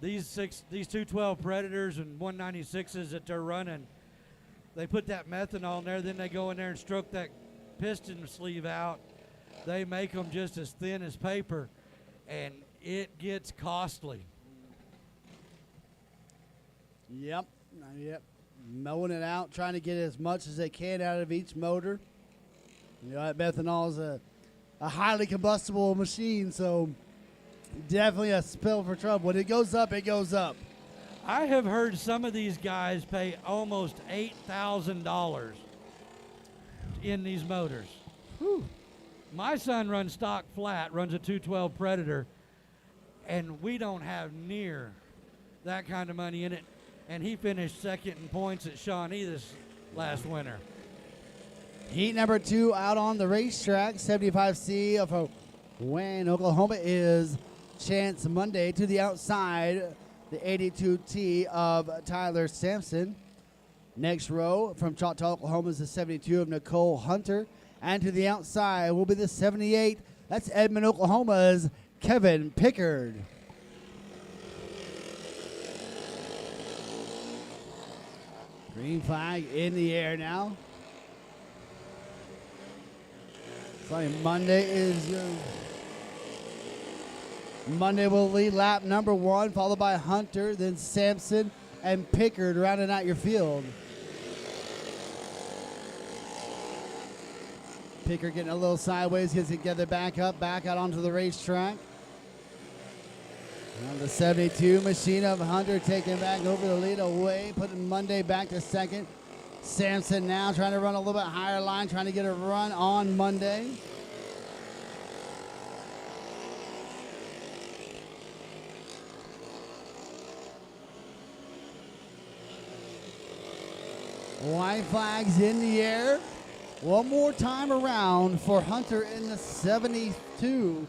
these 212 Predators and 196s that they're running, they put that methanol in there, then they go in there and stroke that piston sleeve out. They make them just as thin as paper, and it gets costly. Yep. Mowing it out, trying to get as much as they can out of each motor. You know, that methanol is a highly combustible machine, so definitely a spill for trouble. When it goes up, it goes up. I have heard some of these guys pay almost $8,000 in these motors. Whew. My son runs stock flat, runs a 212 Predator, and we don't have near that kind of money in it. And he finished second in points at Shawnee this last winter. Heat number 2 out on the racetrack. 75C of Wayne, Oklahoma is Chance Monday to the outside. The 82T of Tyler Sampson. Next row from Choctaw, Oklahoma is the 72 of Nicole Hunter. And to the outside will be the 78. That's Edmond, Oklahoma's Kevin Pickard. Green flag in the air now. Sorry, Monday will lead lap number 1, followed by Hunter, then Sampson and Pickard rounding out your field. Pickard getting a little sideways, gets it together back out onto the racetrack. And the 72 machine of Hunter taking back over the lead away, putting Monday back to second. Sampson now trying to run a little bit higher line, trying to get a run on Monday. White flags in the air. One more time around for Hunter in the 72.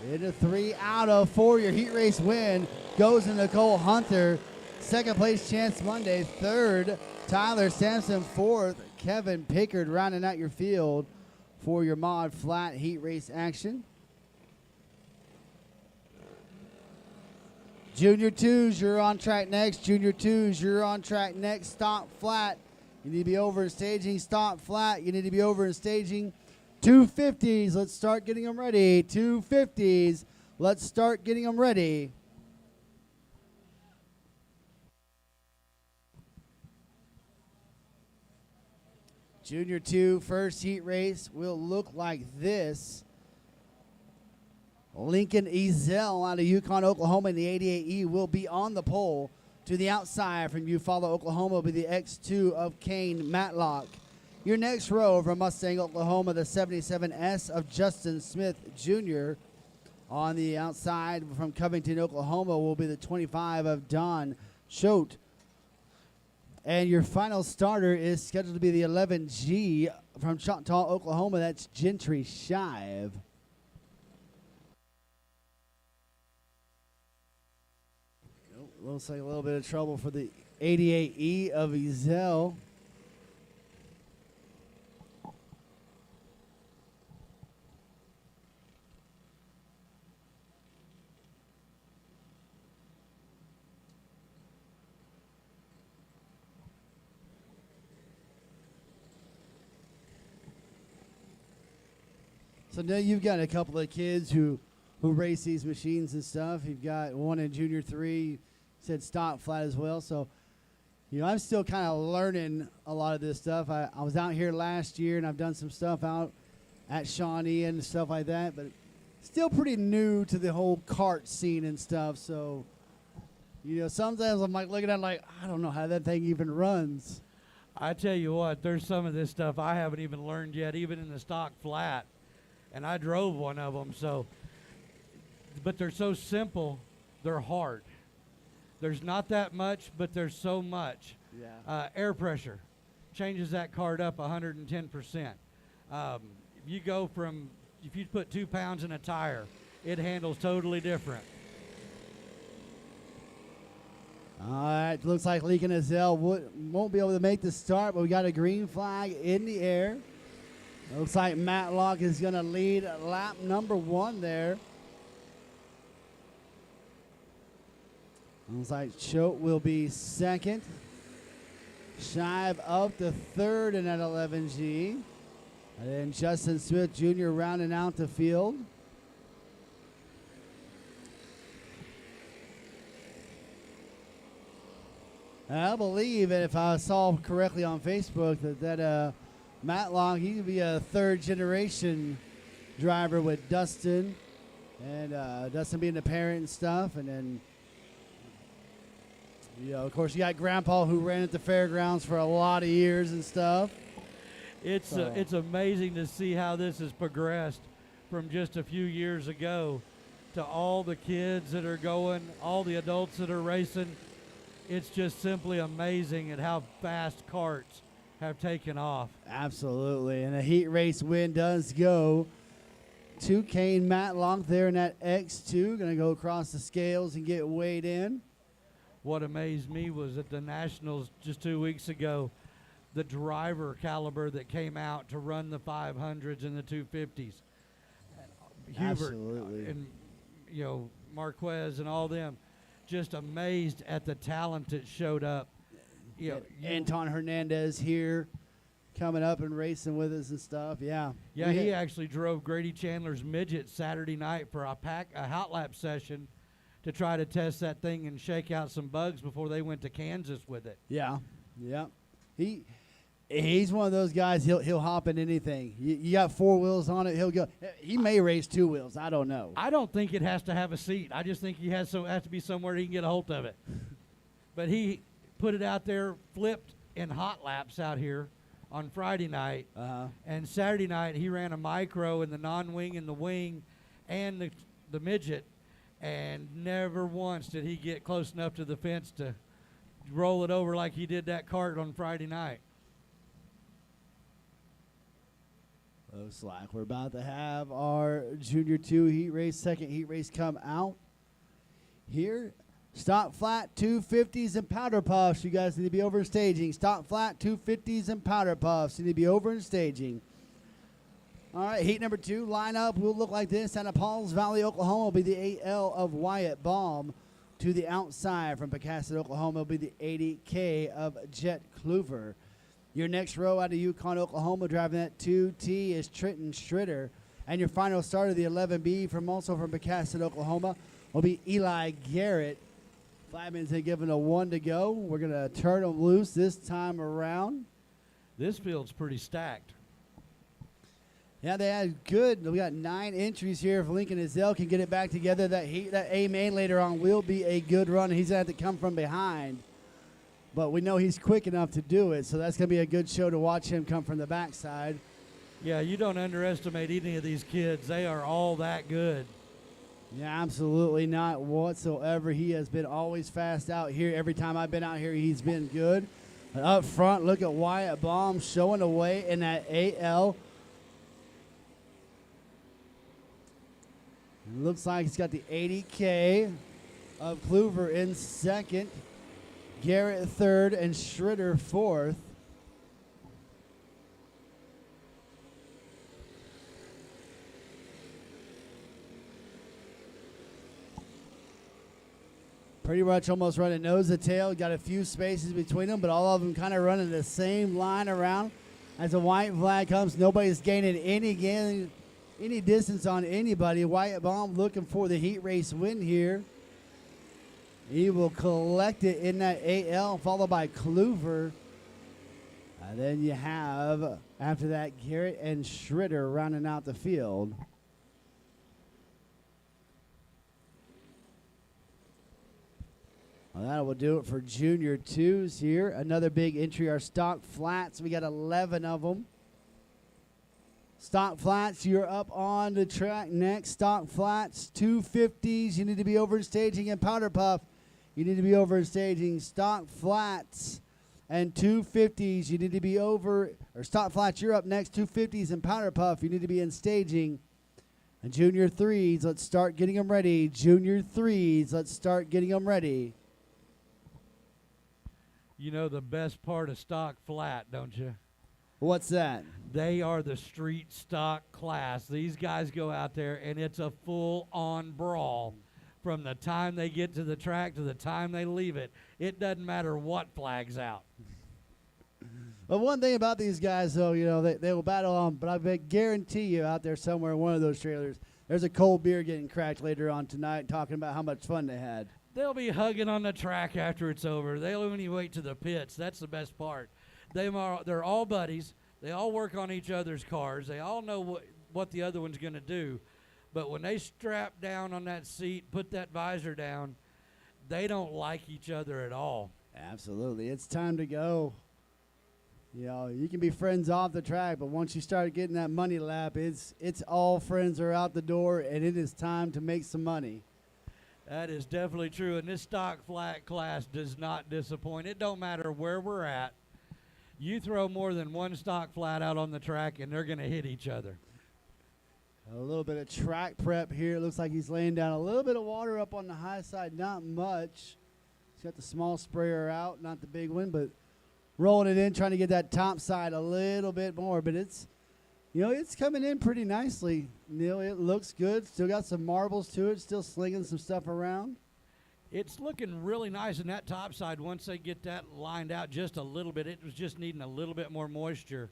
In a 3 out of 4, your heat race win goes to Nicole Hunter. Second place, Chance Monday. Third, Tyler Sampson. Fourth, Kevin Pickard rounding out your field for your mod flat heat race action. Junior 2s, you're on track next. Junior 2s, you're on track next. Stop flat. You need to be over in staging. Stop flat. You need to be over in staging. 250s. Let's start getting them ready. 250s. Let's start getting them ready. Junior 2 first heat race will look like this. Lincoln Ezel out of Yukon, Oklahoma in the 88E will be on the pole. To the outside from Eufaula, Oklahoma will be the X2 of Kane Matlock. Your next row from Mustang, Oklahoma, the 77S of Justin Smith Jr. On the outside from Covington, Oklahoma will be the 25 of Don Choate. And your final starter is scheduled to be the 11G from Choctaw, Oklahoma. That's Gentry Shive. Looks like a little bit of trouble for the 88E of Ezel. So now you've got a couple of kids who race these machines and stuff. You've got one in Junior 3, said stock flat as well. So, you know, I'm still kind of learning a lot of this stuff. I was out here last year, and I've done some stuff out at Shawnee and stuff like that, but still pretty new to the whole kart scene and stuff. So, you know, sometimes I'm like looking at it like, I don't know how that thing even runs. I tell you what, there's some of this stuff I haven't even learned yet, even in the stock flat. And I drove one of them, so, but they're so simple, they're hard. There's not that much, but there's so much. Yeah. Air pressure changes that cart up 110%. If you put 2 pounds in a tire, it handles totally different. All right, looks like Lincoln Ezell won't be able to make the start, but we got a green flag in the air. Looks like Matlock is going to lead lap number 1 there. Looks like Choate will be second. Shive up to third in that 11G. And then Justin Smith Jr. rounding out the field. I believe, and if I saw correctly on Facebook, that Matlock, he could be a third-generation driver with Dustin, and Dustin being the parent and stuff. And then, of course, you got Grandpa who ran at the fairgrounds for a lot of years and stuff. It's amazing to see how this has progressed from just a few years ago to all the kids that are going, all the adults that are racing. It's just simply amazing at how fast karts have taken off. Absolutely, and a heat race win does go to Kane Matlock there in that X2. Going to go across the scales and get weighed in. What amazed me was at the Nationals just 2 weeks ago, the driver caliber that came out to run the 500s and the 250s. Hubert and Marquez and all them. Just amazed at the talent that showed up. Anton Hernandez here coming up and racing with us and stuff. Yeah. Yeah, he actually drove Grady Chandler's midget Saturday night for a hot lap session to try to test that thing and shake out some bugs before they went to Kansas with it. Yeah. He's one of those guys, he'll hop in anything. You got 4 wheels on it, he'll go. He may race 2 wheels, I don't know. I don't think it has to have a seat. I just think he has to be somewhere he can get a hold of it. But he put it out there, flipped in hot laps out here on Friday night. And Saturday night he ran a micro in the non-wing and the wing and the midget, and never once did he get close enough to the fence to roll it over like he did that kart on Friday night. Looks like we're about to have our Junior 2 heat race, second heat race come out here. Stock flat 250s and powder puffs. You guys need to be over in staging. Stock flat 250s and powder puffs. You need to be over in staging. All right, heat number 2 lineup will look like this. Out of Pauls Valley, Oklahoma will be the AL of Wyatt Baum. To the outside from Pecasset, Oklahoma will be the 80K of Jet Kluver. Your next row out of Yukon, Oklahoma, driving that 2T is Trenton Stritter. And your final start of the 11B from Pecasset, Oklahoma, will be Eli Garrett. 5 minutes and given a 1 to go. We're going to turn them loose this time around. This field's pretty stacked. Yeah, they had good. We got 9 entries here. If Lincoln Ezell can get it back together, that A main later on will be a good run. He's going to have to come from behind. But we know he's quick enough to do it, so that's going to be a good show to watch him come from the backside. Yeah, you don't underestimate any of these kids. They are all that good. Yeah, absolutely not whatsoever. He has been always fast out here. Every time I've been out here, he's been good. And up front, look at Wyatt Baum showing away in that AL. It looks like he's got the 80K of Kluver in second. Garrett third and Schritter fourth. Pretty much almost running nose to tail. Got a few spaces between them, but all of them kind of running the same line around. As the white flag comes, nobody's gaining any distance on anybody. Wyatt Baum looking for the heat race win here. He will collect it in that AL, followed by Kluver. And then you have, after that, Garrett and Schritter rounding out the field. Well, that will do it for Junior 2s here. Another big entry are stock flats. We got 11 of them. Stock flats, you're up on the track next. Stock flats, 250s. You need to be over in staging, and powder puff. You need to be over in staging. Stock flats and 250s. You need to be over, or stock flats, you're up next. 250s and powder puff. You need to be in staging. And Junior 3s, let's start getting them ready. Junior 3s, let's start getting them ready. You know the best part of stock flat, don't you? What's that? They are the street stock class. These guys go out there, and it's a full-on brawl from the time they get to the track to the time they leave it. It doesn't matter what flag's out. But one thing about these guys, though, you know, they will battle on, but I guarantee you out there somewhere in one of those trailers, there's a cold beer getting cracked later on tonight talking about how much fun they had. They'll be hugging on the track after it's over. They'll only wait to the pits. That's the best part. They're all buddies. They all work on each other's cars. They all know what the other one's going to do. But when they strap down on that seat, put that visor down, they don't like each other at all. Absolutely. It's time to go. You know, you can be friends off the track, but once you start getting that money lap, it's all friends are out the door, and it is time to make some money. That is definitely true, and this stock flat class does not disappoint. It don't matter where we're at. You throw more than one stock flat out on the track, and they're going to hit each other. A little bit of track prep here. It looks like he's laying down a little bit of water up on the high side, not much. He's got the small sprayer out, not the big one, but rolling it in, trying to get that top side a little bit more. But it's, you know, it's coming in pretty nicely. Neil, it looks good. Still got some marbles to it, still slinging some stuff around. It's looking really nice in that top side. Once they get that lined out just a little bit, it was just needing a little bit more moisture.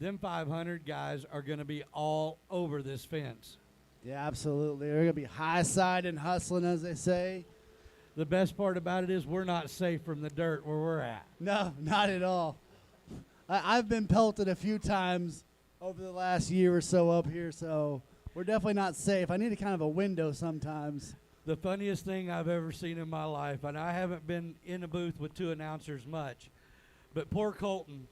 Them 500 guys are going to be all over this fence. Yeah, absolutely. They're going to be high side and hustling, as they say. The best part about it is we're not safe from the dirt where we're at. No, not at all. I've been pelted a few times over the last year or so up here, so we're definitely not safe. I need a kind of a window sometimes. The funniest thing I've ever seen in my life, and I haven't been in a booth with two announcers much, but poor Colton,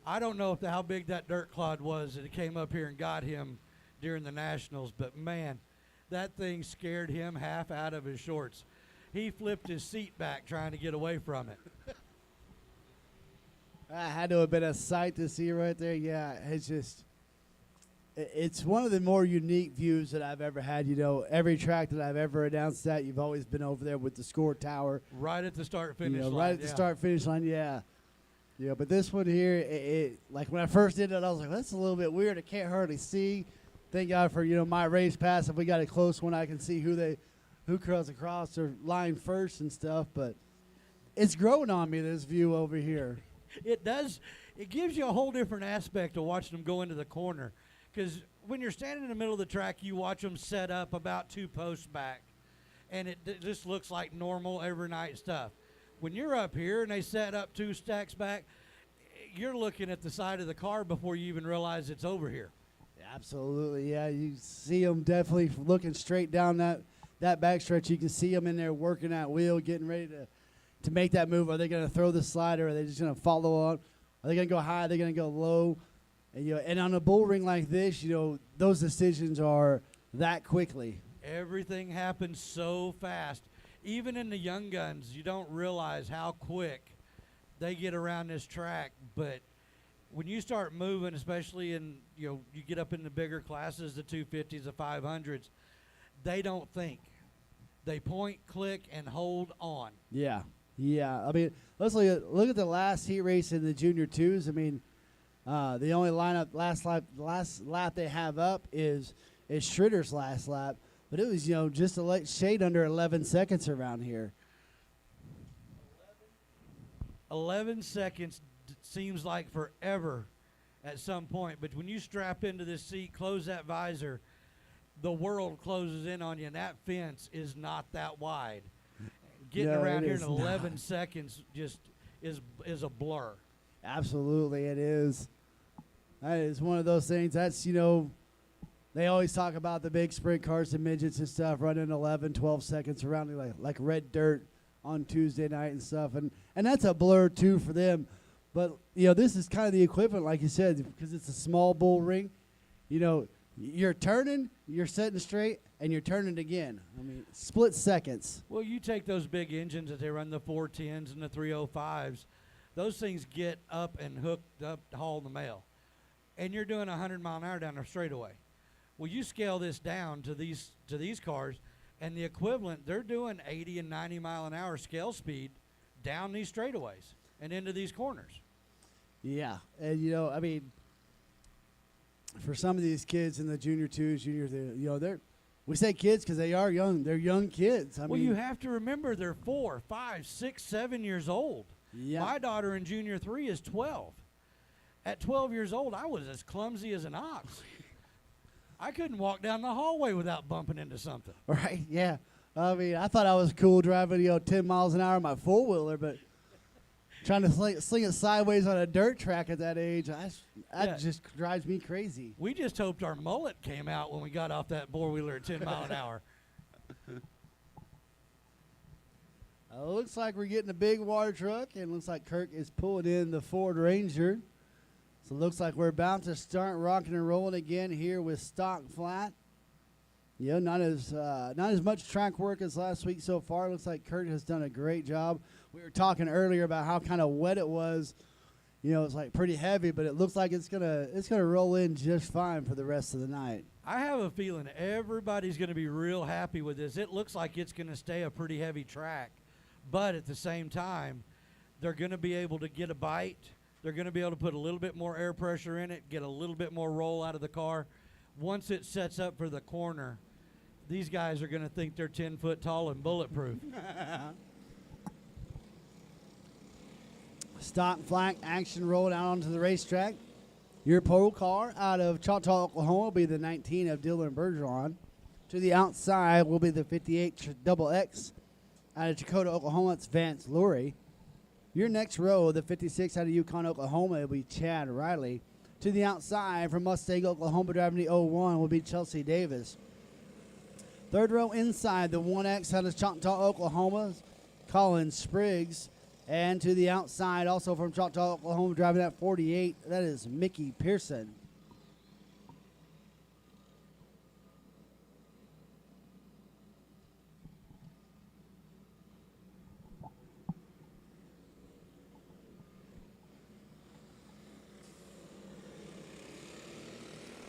I don't know how big that dirt clod was that it came up here and got him during the Nationals, but man, that thing scared him half out of his shorts. He flipped his seat back trying to get away from it. I had to have been a sight to see right there. Yeah, it's one of the more unique views that I've ever had. You know, every track that I've ever announced at, you've always been over there with the score tower. Right at the start-finish line. Right at the start-finish line, yeah. Yeah, but this one here, like when I first did it, I was like, that's a little bit weird. I can't hardly see. Thank God for, you know, my race pass. If we got a close one, I can see who curls across their line first and stuff. But it's growing on me, this view over here. It does. It gives you a whole different aspect of watching them go into the corner. Because when you're standing in the middle of the track, you watch them set up about 2 posts back. And it just looks like normal every night stuff. When you're up here and they set up 2 stacks back, you're looking at the side of the car before you even realize it's over here. Absolutely, yeah. You see them definitely looking straight down that backstretch. You can see them in there working that wheel, getting ready to make that move. Are they going to throw the slider? Are they just going to follow on? Are they going to go high? Are they going to go low? And, you know, and on a bull ring like this, you know, those decisions are that quickly. Everything happens so fast. Even in the young guns, you don't realize how quick they get around this track. But when you start moving, especially in, you know, you get up in the bigger classes, the 250s, the 500s, they don't think. They point, click, and hold on. Yeah. Yeah. I mean, let's look at the last heat race in the Junior 2s. I mean, the only lineup, last lap they have up is Schritter's last lap. But it was, you know, just a light shade under 11 seconds around here. 11 seconds seems like forever at some point. But when you strap into this seat, close that visor, the world closes in on you, and that fence is not that wide. Getting around here in 11 seconds just is a blur. Absolutely, it is. That is one of those things. That's, you know, they always talk about the big sprint cars and midgets and stuff running 11, 12 seconds around like red dirt on Tuesday night and stuff. And that's a blur, too, for them. But, you know, this is kind of the equivalent, like you said, because it's a small bull ring. You know, you're turning, you're setting straight, and you're turning again. I mean, split seconds. Well, you take those big engines that they run, the 410s and the 305s, those things get up and hooked up to haul the mail. And you're doing 100 mile an hour down the straightaway. Well, you scale this down to these cars, and the equivalent, they're doing 80 and 90 mile an hour scale speed down these straightaways. and into these corners. Yeah, and I mean, for some of these kids in the junior twos, we say kids because they are young. They're young kids. I Well, mean, you have to remember they're 4, 5, 6, 7 years old. yeah, My daughter in junior 3 is 12. At 12 years old, I was as clumsy as an ox. I couldn't walk down the hallway without bumping into something. right, yeah. I mean, I thought I was cool driving 10 miles an hour on my four-wheeler, but trying to sling it sideways on a dirt track at that age, that just drives me crazy. We just hoped our mullet came out when we got off that four-wheeler at 10 mile an hour. Looks like we're getting a big water truck, and looks like Kirk is pulling in the Ford Ranger. So it looks like we're about to start rocking and rolling again here with Stock Flat. Not as much track work as last week so far. Looks like Kurt has done a great job. We were talking earlier about how kind of wet it was. It's like pretty heavy, but it looks like it's gonna roll in just fine for the rest of the night. I have a feeling everybody's going to be real happy with this. It looks like it's going to stay a pretty heavy track, but at the same time, they're going to be able to get a bite. They're going to be able to put a little bit more air pressure in it, get a little bit more roll out of the car. Once it sets up for the corner, these guys are going to think they're 10 foot tall and bulletproof. Stock Flat action rolled out onto the racetrack. Your pole car out of Choctaw, Oklahoma will be the 19 of Dylan Bergeron. To the outside will be the 58 Double X. Out of Dakota, Oklahoma, it's Vance Lurie. Your next row, the 56 out of Yukon, Oklahoma, will be Chad Riley. To the outside from Mustang, Oklahoma, driving the 01 will be Chelsea Davis. Third row inside, the 1X out of Choctaw, Oklahoma, Colin Spriggs. And to the outside, also from Choctaw, Oklahoma, driving that 48, that is Mickey Pearson.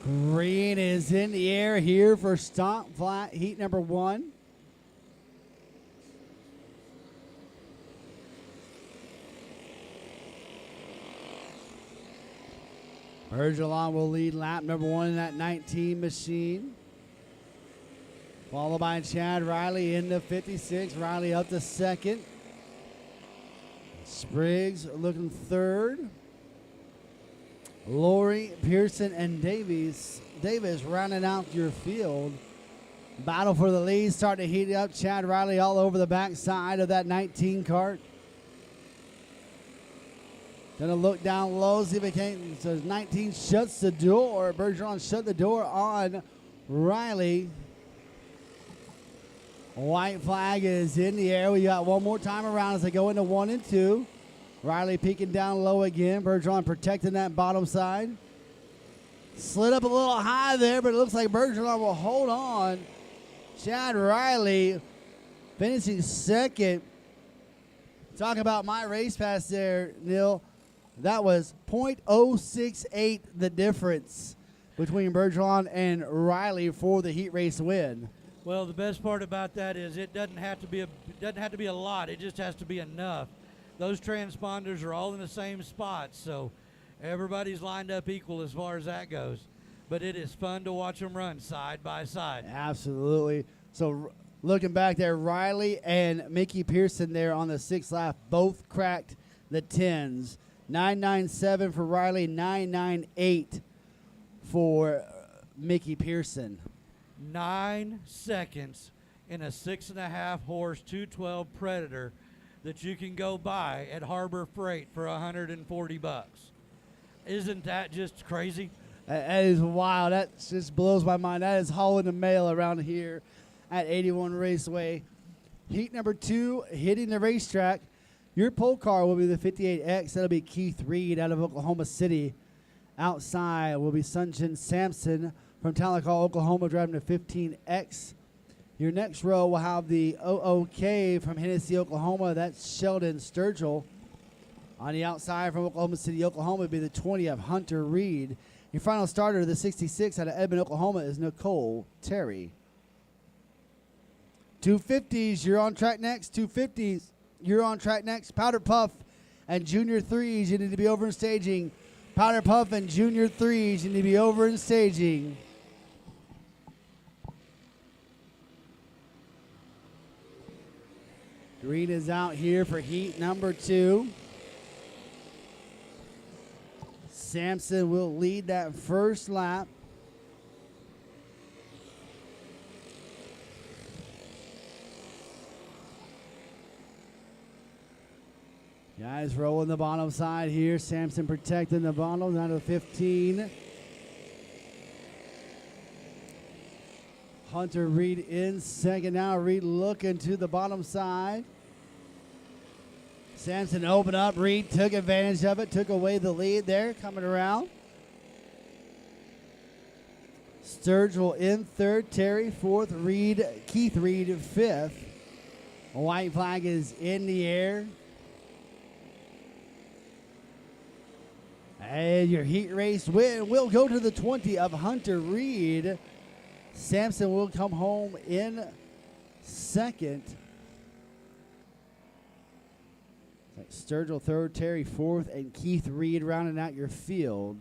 Green is in the air here for Stock Flat, heat number 1. Bergeron will lead lap number 1 in that 19 machine. Followed by Chad Riley in the 56. Riley up to second. Spriggs looking third. Lurie, Pearson, and Davis rounding out your field. Battle for the lead starting to heat up. Chad Riley all over the backside of that 19 cart. Gonna look down low, see if it can. So 19 shuts the door. Bergeron shut the door on Riley. White flag is in the air. We got one more time around as they go into 1 and 2. Riley peeking down low again. Bergeron protecting that bottom side. Slid up a little high there, but it looks like Bergeron will hold on. Chad Riley finishing second. Talk about my race pass there, Neil. That was .068 the difference between Bergeron and Riley for the heat race win. Well, the best part about that is it doesn't have to be a lot. It just has to be enough. Those transponders are all in the same spot, so everybody's lined up equal as far as that goes. But it is fun to watch them run side by side. Absolutely. So looking back there, Riley and Mickey Pearson there on the 6th lap both cracked the 10s. 997 for Riley, 998 for Mickey Pearson. 9 seconds in a 6.5 horse 212 Predator that you can go buy at Harbor Freight for $140. Isn't that just crazy? That is wild. That just blows my mind. That is hauling the mail around here at 81 Raceway. Heat number 2 hitting the racetrack. Your pole car will be the 58X. That'll be Keith Reed out of Oklahoma City. Outside will be Sunjin Sampson from Talacaw, Oklahoma, driving the 15X. Your next row will have the OOK from Hennessy, Oklahoma. That's Sheldon Sturgill. On the outside from Oklahoma City, Oklahoma, will be the 20 of Hunter Reed. Your final starter, the 66 out of Edmond, Oklahoma, is Nicole Terry. 250s, you're on track next. 250s, you're on track next. Powder Puff and Junior 3s, you need to be over in staging. Powder Puff and Junior 3s, you need to be over in staging. Green is out here for heat number 2. Sampson will lead that first lap. Guys rolling the bottom side here. Sampson protecting the bottom down to 15. Hunter Reed in second now. Reed looking to the bottom side. Sampson opened up. Reed took advantage of it. Took away the lead there. Coming around. Sturgill in third. Terry fourth. Reed, Keith Reed fifth. A white flag is in the air. And your heat race win will go to the 20 of Hunter Reed. Sampson will come home in second. Sturgill third, Terry fourth, and Keith Reed rounding out your field.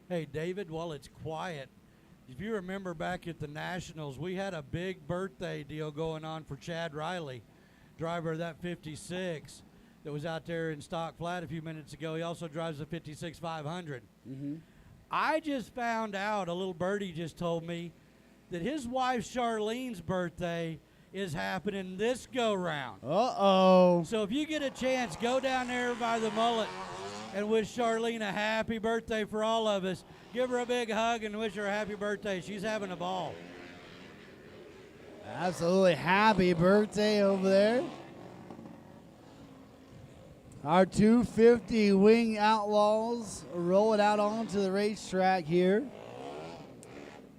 Hey, David, while it's quiet, if you remember back at the Nationals, we had a big birthday deal going on for Chad Riley, driver of that 56 that was out there in Stock Flat a few minutes ago. He also drives the 56 500. I just found out, a little birdie just told me, that his wife Charlene's birthday is happening this go-round. Uh-oh. So if you get a chance, go down there by the mullet and wish Charlene a happy birthday for all of us. Give her a big hug and wish her a happy birthday. She's having a ball. Absolutely happy birthday over there. Our 250 Wing Outlaws rolling out onto the racetrack here.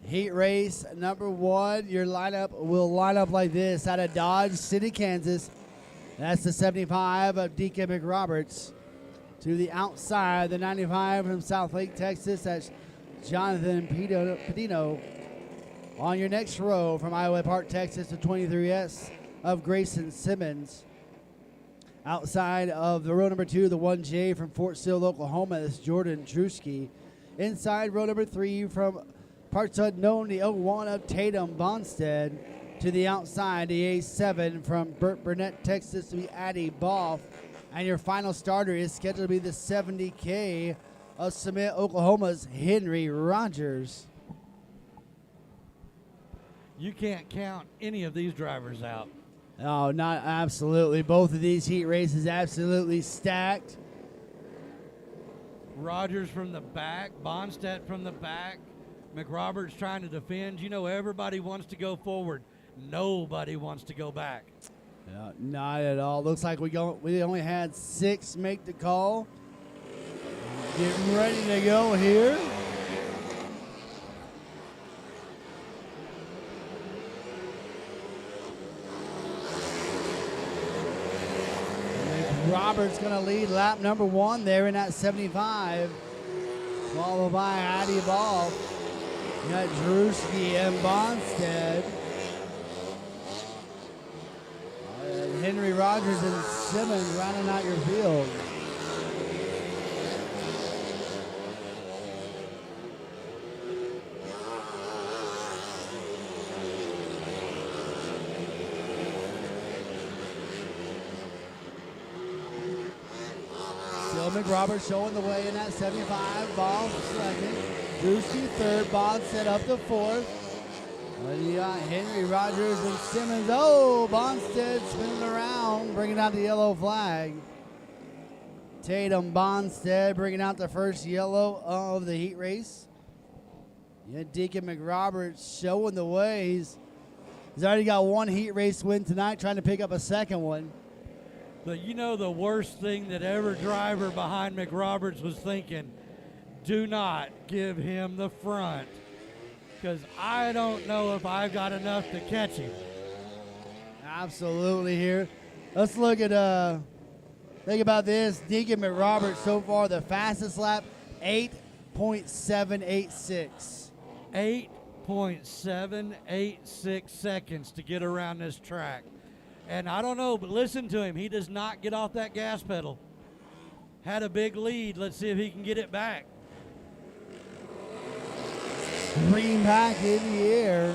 Heat race number 1. Your lineup will line up like this out of Dodge City, Kansas. That's the 75 of DK McRoberts. To the outside, the 95 from Southlake, Texas. That's Jonathan Pedino. On your next row from Iowa Park, Texas, the 23S of Grayson Simmons. Outside of the row number 2, the 1J from Fort Sill, Oklahoma, that's Jordan Drewski. Inside row number 3 from parts unknown, the 01 of Tatum Bonstead. To the outside, the A7 from Burt Burnett, Texas, to be Addie Boff. And your final starter is scheduled to be the 70K of Summit, Oklahoma's Henry Rogers. You can't count any of these drivers out. Oh, not absolutely. Both of these heat races absolutely stacked. Rogers from the back, Bonstead from the back, McRoberts trying to defend. You know, everybody wants to go forward. Nobody wants to go back. Not at all. Looks like we only had 6 make the call. Getting ready to go here. Roberts going to lead lap number 1 there in that 75. Followed by Addie Ball. You got Drewski and Bonstead. Henry Rogers and Simmons rounding out your field. Still McRoberts showing the way in that 75. Ball second. Drewski third. Bonstead up to fourth. And you got Henry Rogers and Simmons. Oh, Bonstead spinning around, bringing out the yellow flag. Tatum Bonstead bringing out the first yellow of the heat race. Yeah, Deacon McRoberts showing the way. He's already got 1 heat race win tonight, trying to pick up a second one. But you know the worst thing that every driver behind McRoberts was thinking, do not give him the front, because I don't know if I've got enough to catch him. Absolutely here. Let's look at Think about this. Deacon McRoberts so far the fastest lap, 8.786. 8.786 seconds to get around this track. And I don't know, but listen to him. He does not get off that gas pedal. Had a big lead. Let's see if he can get it back. Green pack in the air.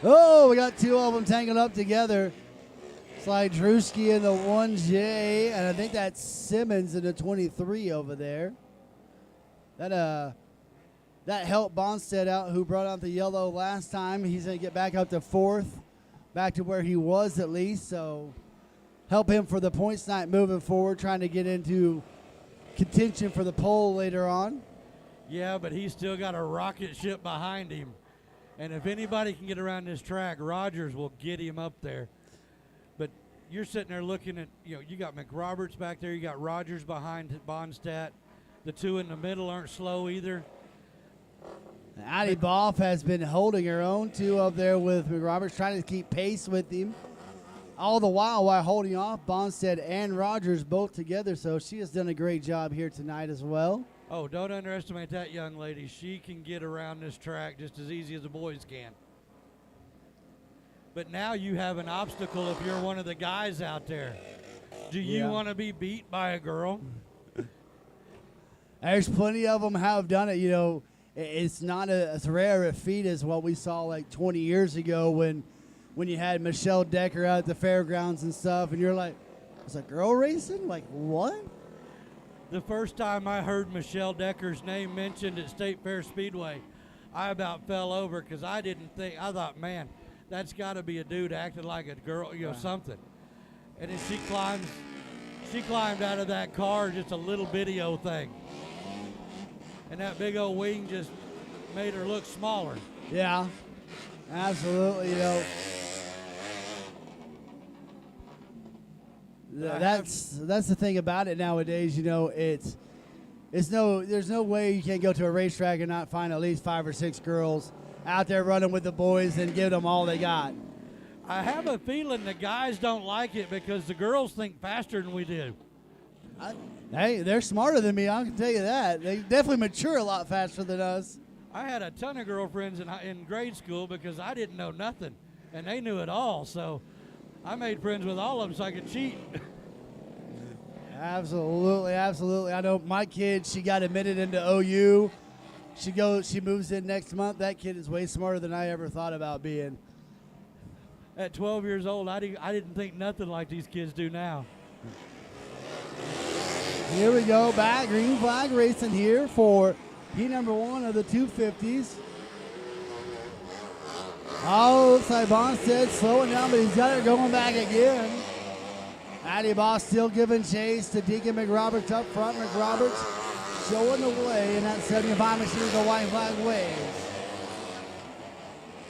Oh, we got two of them tangled up together. It's like Drewski in the 1J, and I think that's Simmons in the 23 over there. That helped Bonstead out, who brought out the yellow last time. He's going to get back up to fourth, back to where he was at least. So help him for the points night moving forward, trying to get into contention for the pole later on. Yeah, but he's still got a rocket ship behind him. And if anybody can get around this track, Rogers will get him up there. But you're sitting there looking at, you got McRoberts back there. You got Rogers behind Bonstead. The two in the middle aren't slow either. Addie Boff has been holding her own, two up there with McRoberts, trying to keep pace with him. All the while holding off Bonstead and Rogers both together. So she has done a great job here tonight as well. Oh, don't underestimate that young lady. She can get around this track just as easy as the boys can. But now you have an obstacle if you're one of the guys out there. Do you want to be beat by a girl? There's plenty of them have done it. It's not as rare a feat as what we saw like 20 years ago when you had Michelle Decker out at the fairgrounds and stuff, and you're like, is a girl racing? Like, what? The first time I heard Michelle Decker's name mentioned at State Fair Speedway, I about fell over because I thought, man, that's got to be a dude acting like a girl, something. And then she climbed out of that car, just a little bitty old thing. And that big old wing just made her look smaller. Yeah, absolutely, That's the thing about it nowadays. There's no way you can't go to a racetrack and not find at least 5 or 6 girls out there running with the boys and give them all they got. I have a feeling the guys don't like it because the girls think faster than we do. Hey, they're smarter than me. I can tell you that. They definitely mature a lot faster than us. I had a ton of girlfriends in grade school because I didn't know nothing, and they knew it all. So I made friends with all of them so I could cheat. Absolutely, absolutely. I know my kid, she got admitted into OU. She moves in next month. That kid is way smarter than I ever thought about being. At 12 years old, I didn't think nothing like these kids do now. Here we go, back green flag racing here for heat number 1 of the 250s. Oh, looks like Bonstead slowing down, but he's got it going back again. Addie Boss still giving chase to Deacon McRoberts up front. McRoberts showing the way in that 75 machine, the white flag waves.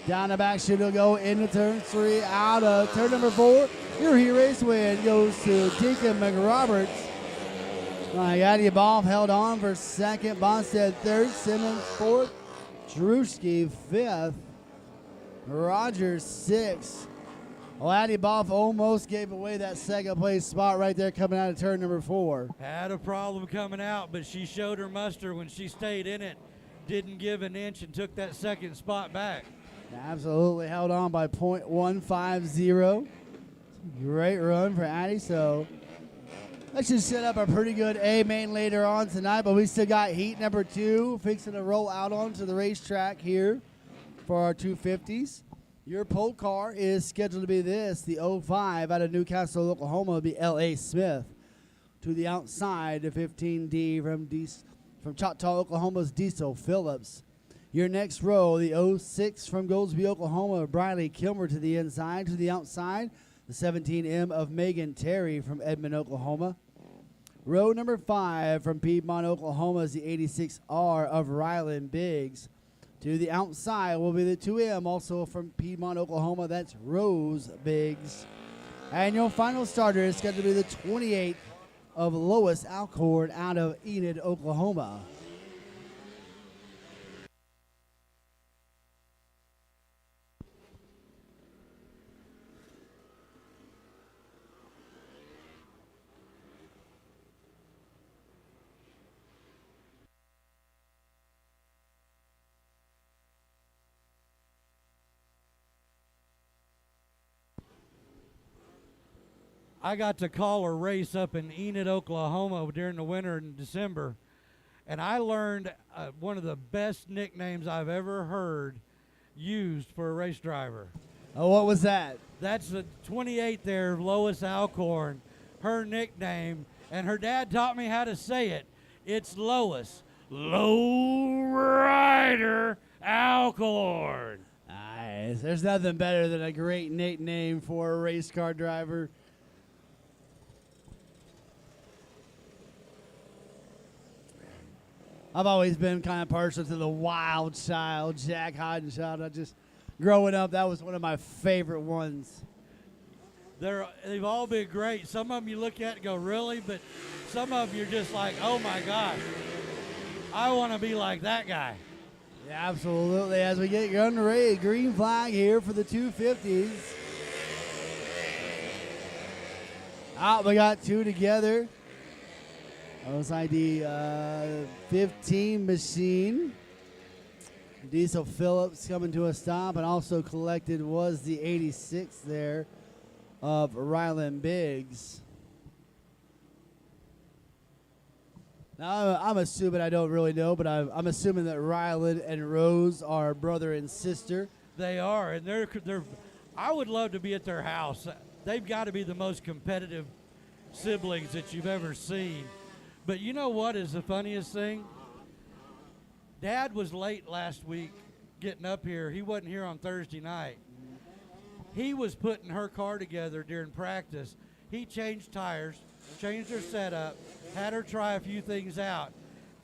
Down the back should go into turn 3, out of turn number 4. Your heat race win goes to Deacon McRoberts. Addie Boff held on for second. Bonstead third. Simmons fourth. Drewski fifth. Rogers sixth. Addie Boff almost gave away that second place spot right there coming out of turn number 4. Had a problem coming out, but she showed her muster when she stayed in it. Didn't give an inch and took that second spot back. Absolutely held on by .150. Great run for Addie. So that should set up a pretty good A main later on tonight, but we still got heat number 2 fixing to roll out onto the racetrack here for our 250s. Your pole car is scheduled to be the 05 out of Newcastle, Oklahoma, will be L.A. Smith. To the outside, the 15D from Choctaw, Oklahoma's Diesel Phillips. Your next row, the 06 from Goldsby, Oklahoma, Briley Kilmer to the inside. To the outside, the 17M of Megan Terry from Edmond, Oklahoma. Row number 5 from Piedmont, Oklahoma is the 86R of Ryland Biggs. To the outside will be the 2M, also from Piedmont, Oklahoma. That's Rose Biggs. And your final starter is scheduled to be the 28 of Lois Alcord out of Enid, Oklahoma. I got to call a race up in Enid, Oklahoma during the winter in December, and I learned one of the best nicknames I've ever heard used for a race driver. Oh, what was that? That's the 28 there, Lois Alcorn, her nickname, and her dad taught me how to say it. It's Lois, Low Rider Alcorn. Nice. There's nothing better than a great nickname for a race car driver. I've always been kind of partial to the wild child, Jack Hodenshaw. Growing up, that was one of my favorite ones. They've all been great. Some of them you look at and go, really? But some of them you're just like, oh my gosh, I want to be like that guy. Yeah, absolutely. As we get underway, green flag here for the 250s. Out, we got two together. OSID 15 machine. Diesel Phillips coming to a stop, and also collected was the 86 there of Ryland Biggs. Now, I'm assuming, I don't really know, but I'm assuming that Ryland and Rose are brother and sister. They are, and they're. I would love to be at their house. They've got to be the most competitive siblings that you've ever seen. But you know what is the funniest thing? Dad was late last week getting up here. He wasn't here on Thursday night. He was putting her car together during practice. He changed tires, changed her setup, had her try a few things out,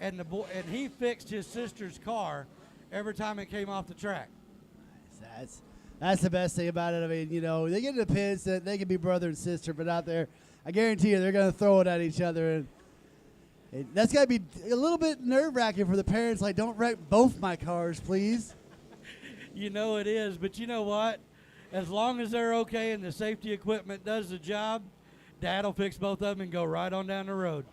and he fixed his sister's car every time it came off the track. That's the best thing about it. I mean, you know, they get in the pits that they can be brother and sister, but out there, I guarantee you they're going to throw it at each other. And that's got to be a little bit nerve-wracking for the parents. Like, don't wreck both my cars, please. You know it is, but you know what? As long as they're okay and the safety equipment does the job, Dad will fix both of them and go right on down the road.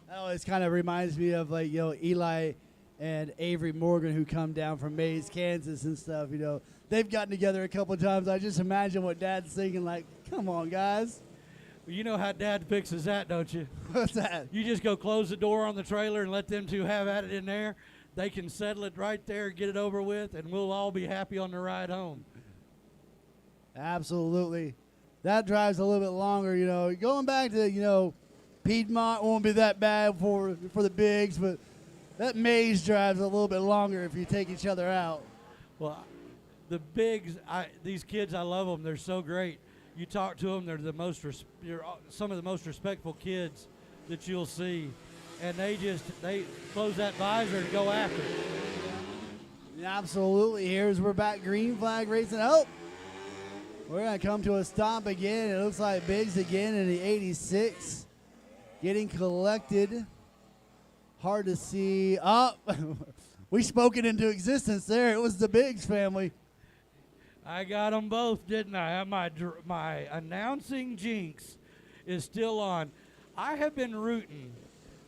That always kind of reminds me of, like, you know, Eli and Avery Morgan, who come down from Mays, Kansas and stuff. You know, they've gotten together a couple of times. I just imagine what Dad's thinking, like, come on, guys. You know how Dad fixes that, don't you? What's that? You just go close the door on the trailer and let them two have at it in there. They can settle it right there, get it over with, and we'll all be happy on the ride home. Absolutely. That drives a little bit longer, you know. Going back to, you know, Piedmont won't be that bad for the bigs, but that Maze drives a little bit longer if you take each other out. Well, the bigs, these kids, I love them. They're so great. You talk to them, they're some of the most respectful kids that you'll see, and they close that visor and go after it. Yeah, absolutely. Here's we're back, green flag racing. Oh, we're gonna come to a stop again. It looks like Biggs again in the 86, getting collected. Hard to see. Oh, we spoke it into existence there. It was the Biggs family. I got them both, didn't I? My announcing jinx is still on. I have been rooting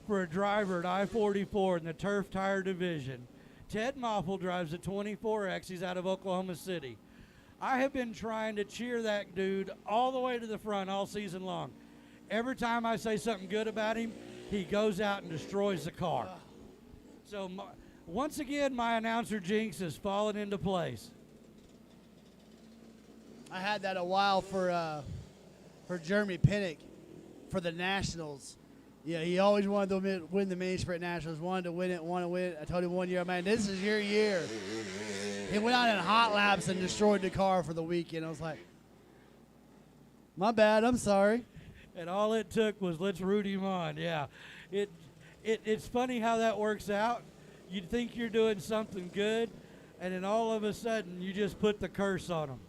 for a driver at I-44 in the turf tire division. Ted Moffel drives a 24X. He's out of Oklahoma City. I have been trying to cheer that dude all the way to the front all season long. Every time I say something good about him, he goes out and destroys the car. So once again, my announcer jinx has fallen into place. I had that a while for Jeremy Pinnock for the Nationals. Yeah, he always wanted to win the Mini Sprint Nationals, wanted to win it. I told him one year, man, this is your year. He went out in hot laps and destroyed the car for the weekend. I was like, my bad, I'm sorry. And all it took was let's root him on. Yeah, it's funny how that works out. You think you're doing something good, and then all of a sudden you just put the curse on them.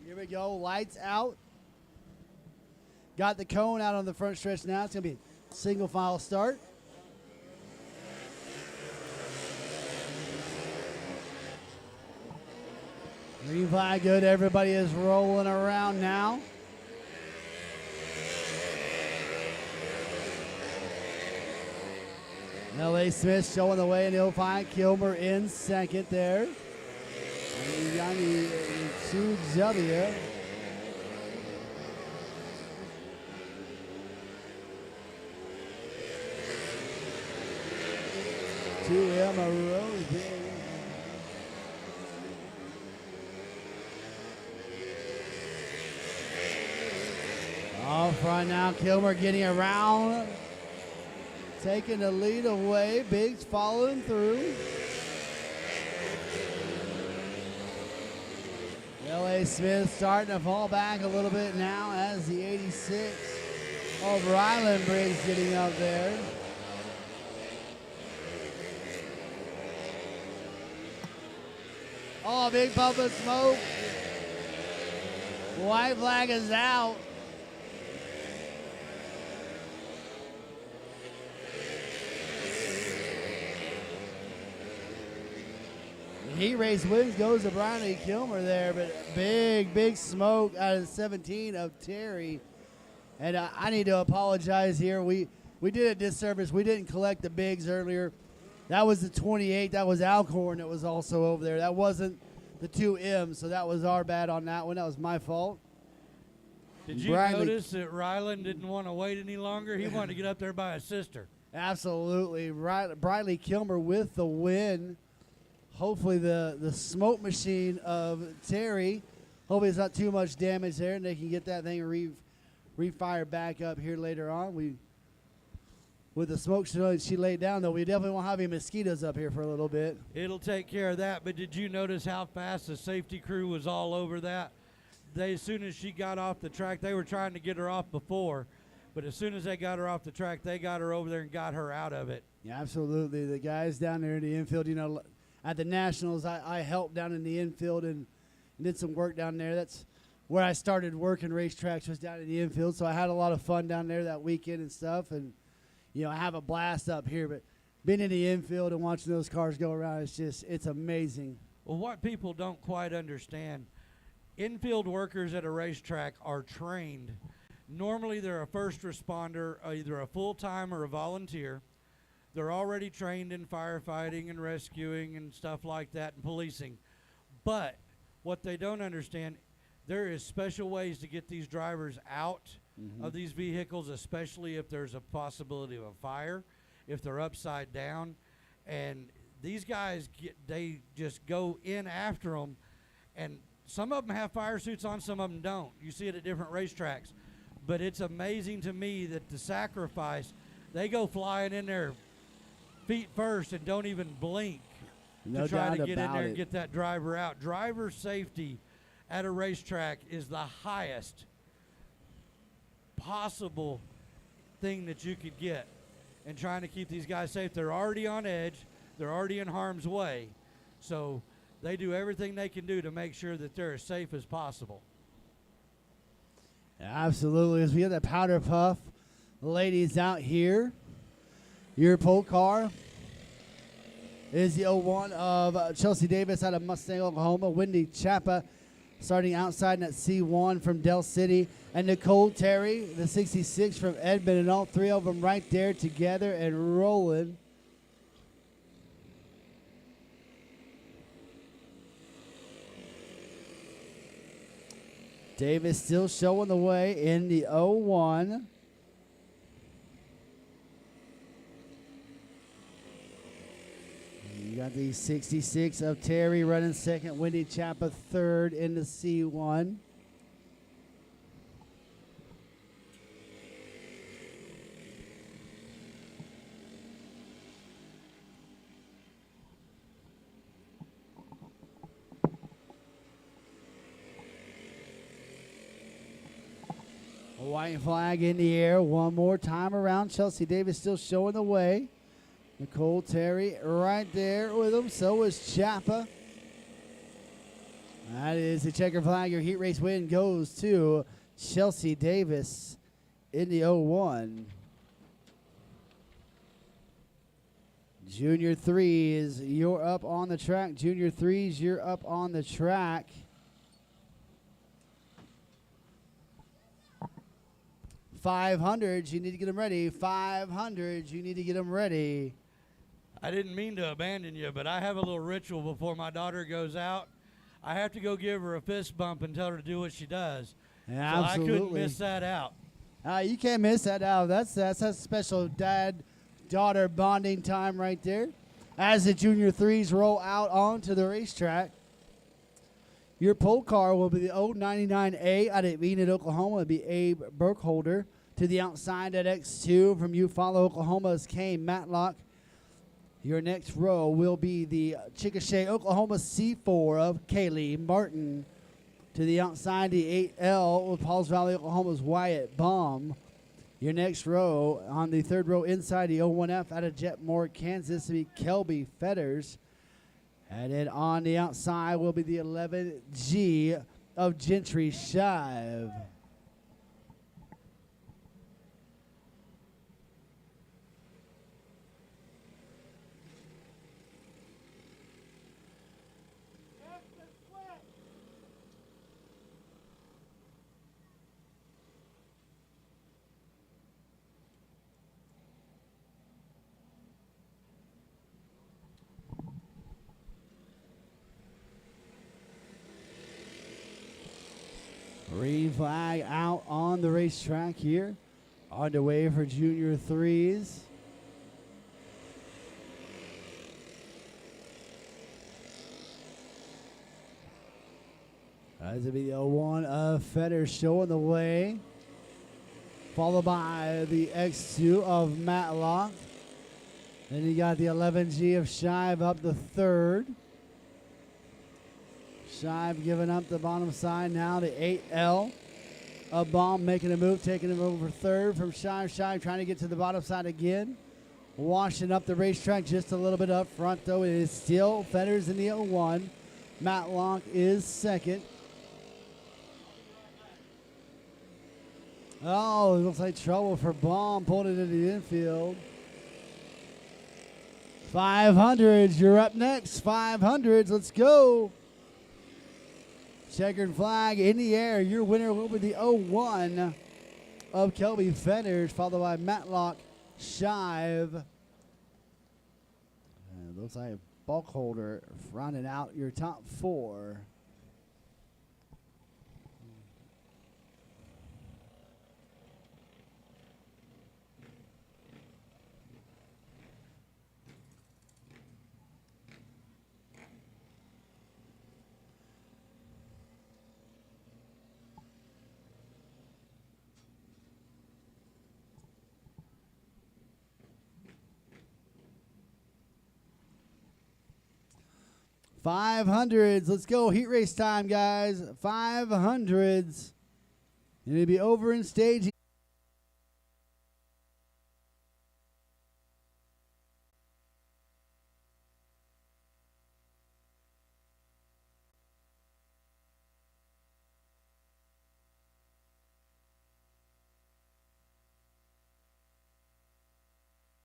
Here we go, lights out. Got the cone out on the front stretch now. It's going to be a single file start. Green flag good. Everybody is rolling around now. L.A. Smith showing the way in the 05. Kilmer in second there. Yanni Chujalia 2M a Rose Big. Off right now, Kilmer getting around, taking the lead away. Biggs following through. L.A. Smith starting to fall back a little bit now as the 86 of Ryland Briggs getting up there. Oh, big puff of smoke. White flag is out. Heat race wins goes to Briley Kilmer there, but big smoke out of 17 of Terry. And I need to apologize here. We did a disservice. We didn't collect the bigs earlier. That was the 28. That was Alcorn that was also over there. That wasn't the 2M, so that was our bad on that one. That was my fault. Did you notice that Ryland didn't want to wait any longer? He wanted to get up there by his sister. Absolutely. Briley Kilmer with the win. Hopefully the smoke machine of Terry, hopefully it's not too much damage there and they can get that thing refire back up here later on. With the smoke she laid down, though, we definitely won't have any mosquitoes up here for a little bit. It'll take care of that, but did you notice how fast the safety crew was all over that? As soon as she got off the track, they were trying to get her off before, but as soon as they got her off the track, they got her over there and got her out of it. Yeah, absolutely. The guys down there in the infield, you know, at the Nationals, I helped down in the infield and did some work down there. That's where I started working racetracks, was down in the infield, so I had a lot of fun down there that weekend and stuff, and you know, I have a blast up here, but being in the infield and watching those cars go around, it's amazing. Well, what people don't quite understand, infield workers at a racetrack are trained. Normally, they're a first responder, either a full-time or a volunteer. They're already trained in firefighting and rescuing and stuff like that and policing. But what they don't understand, there is special ways to get these drivers out of these vehicles, especially if there's a possibility of a fire, if they're upside down. And these guys, they just go in after them. And some of them have fire suits on, some of them don't. You see it at different racetracks. But it's amazing to me that the sacrifice, they go flying in there feet first and don't even blink to try to get in there and get that driver out. Driver safety at a racetrack is the highest possible thing that you could get, and trying to keep these guys safe. They're already on edge. They're already in harm's way. So they do everything they can do to make sure that they're as safe as possible. Absolutely. As we get that powder puff, the ladies out here. Your pole car is the 01 of Chelsea Davis out of Mustang, Oklahoma. Wendy Chapa starting outside in that C1 from Del City. And Nicole Terry, the 66 from Edmond. And all three of them right there together and rolling. Davis still showing the way in the 01. You got the 66 of Terry running second. Wendy Chapa third in the C1. White flag in the air one more time around. Chelsea Davis still showing the way. Nicole Terry right there with him. So is Chapa. That is the checker flag. Your heat race win goes to Chelsea Davis in the 01. Junior 3s, you're up on the track. Junior 3s, you're up on the track. $500s, you need to get them ready. $500s, you need to get them ready. I didn't mean to abandon you, but I have a little ritual before my daughter goes out. I have to go give her a fist bump and tell her to do what she does. Yeah, so absolutely. I couldn't miss that out. You can't miss that out. That's a special dad-daughter bonding time right there. as the Junior 3s roll out onto the racetrack. Your pole car will be the 099A out of Enid, Oklahoma. It'll be Abe Burkholder. To the outside at X2 from Eufaula, Oklahoma is Kane Matlock. Your next row will be the Chickasha, Oklahoma C4 of Kaylee Martin. To the outside, the 8L with Pauls Valley, Oklahoma's Wyatt Baum. Your next row, on the third row inside, the 01F out of Jetmore, Kansas, will be Kelby Fetters. And then on the outside will be the 11G of Gentry Shive. Green flag out on the racetrack here. On the way for Junior 3s. As the video 01 of Fetters showing the way. Followed by the X2 of Matlock. Then you got the 11G of Shive up the third. Shive giving up the bottom side now. The 8L of Baum making a move, taking him over third from Shive. Shive trying to get to the bottom side again. Washing up the racetrack just a little bit up front, though. It is still Fetters in the 01. Matlock is second. Oh, it looks like trouble for Baum. Pulled it into the infield. 500s, you're up next. 500s, let's go. Checkered flag in the air. Your winner will be the 01 of Kelby Fetters, followed by Matlock Shive. And it looks like Bulkholder rounding out your top four. $500s. Let's go. Heat race time, guys. $500s. And it'll be over in stage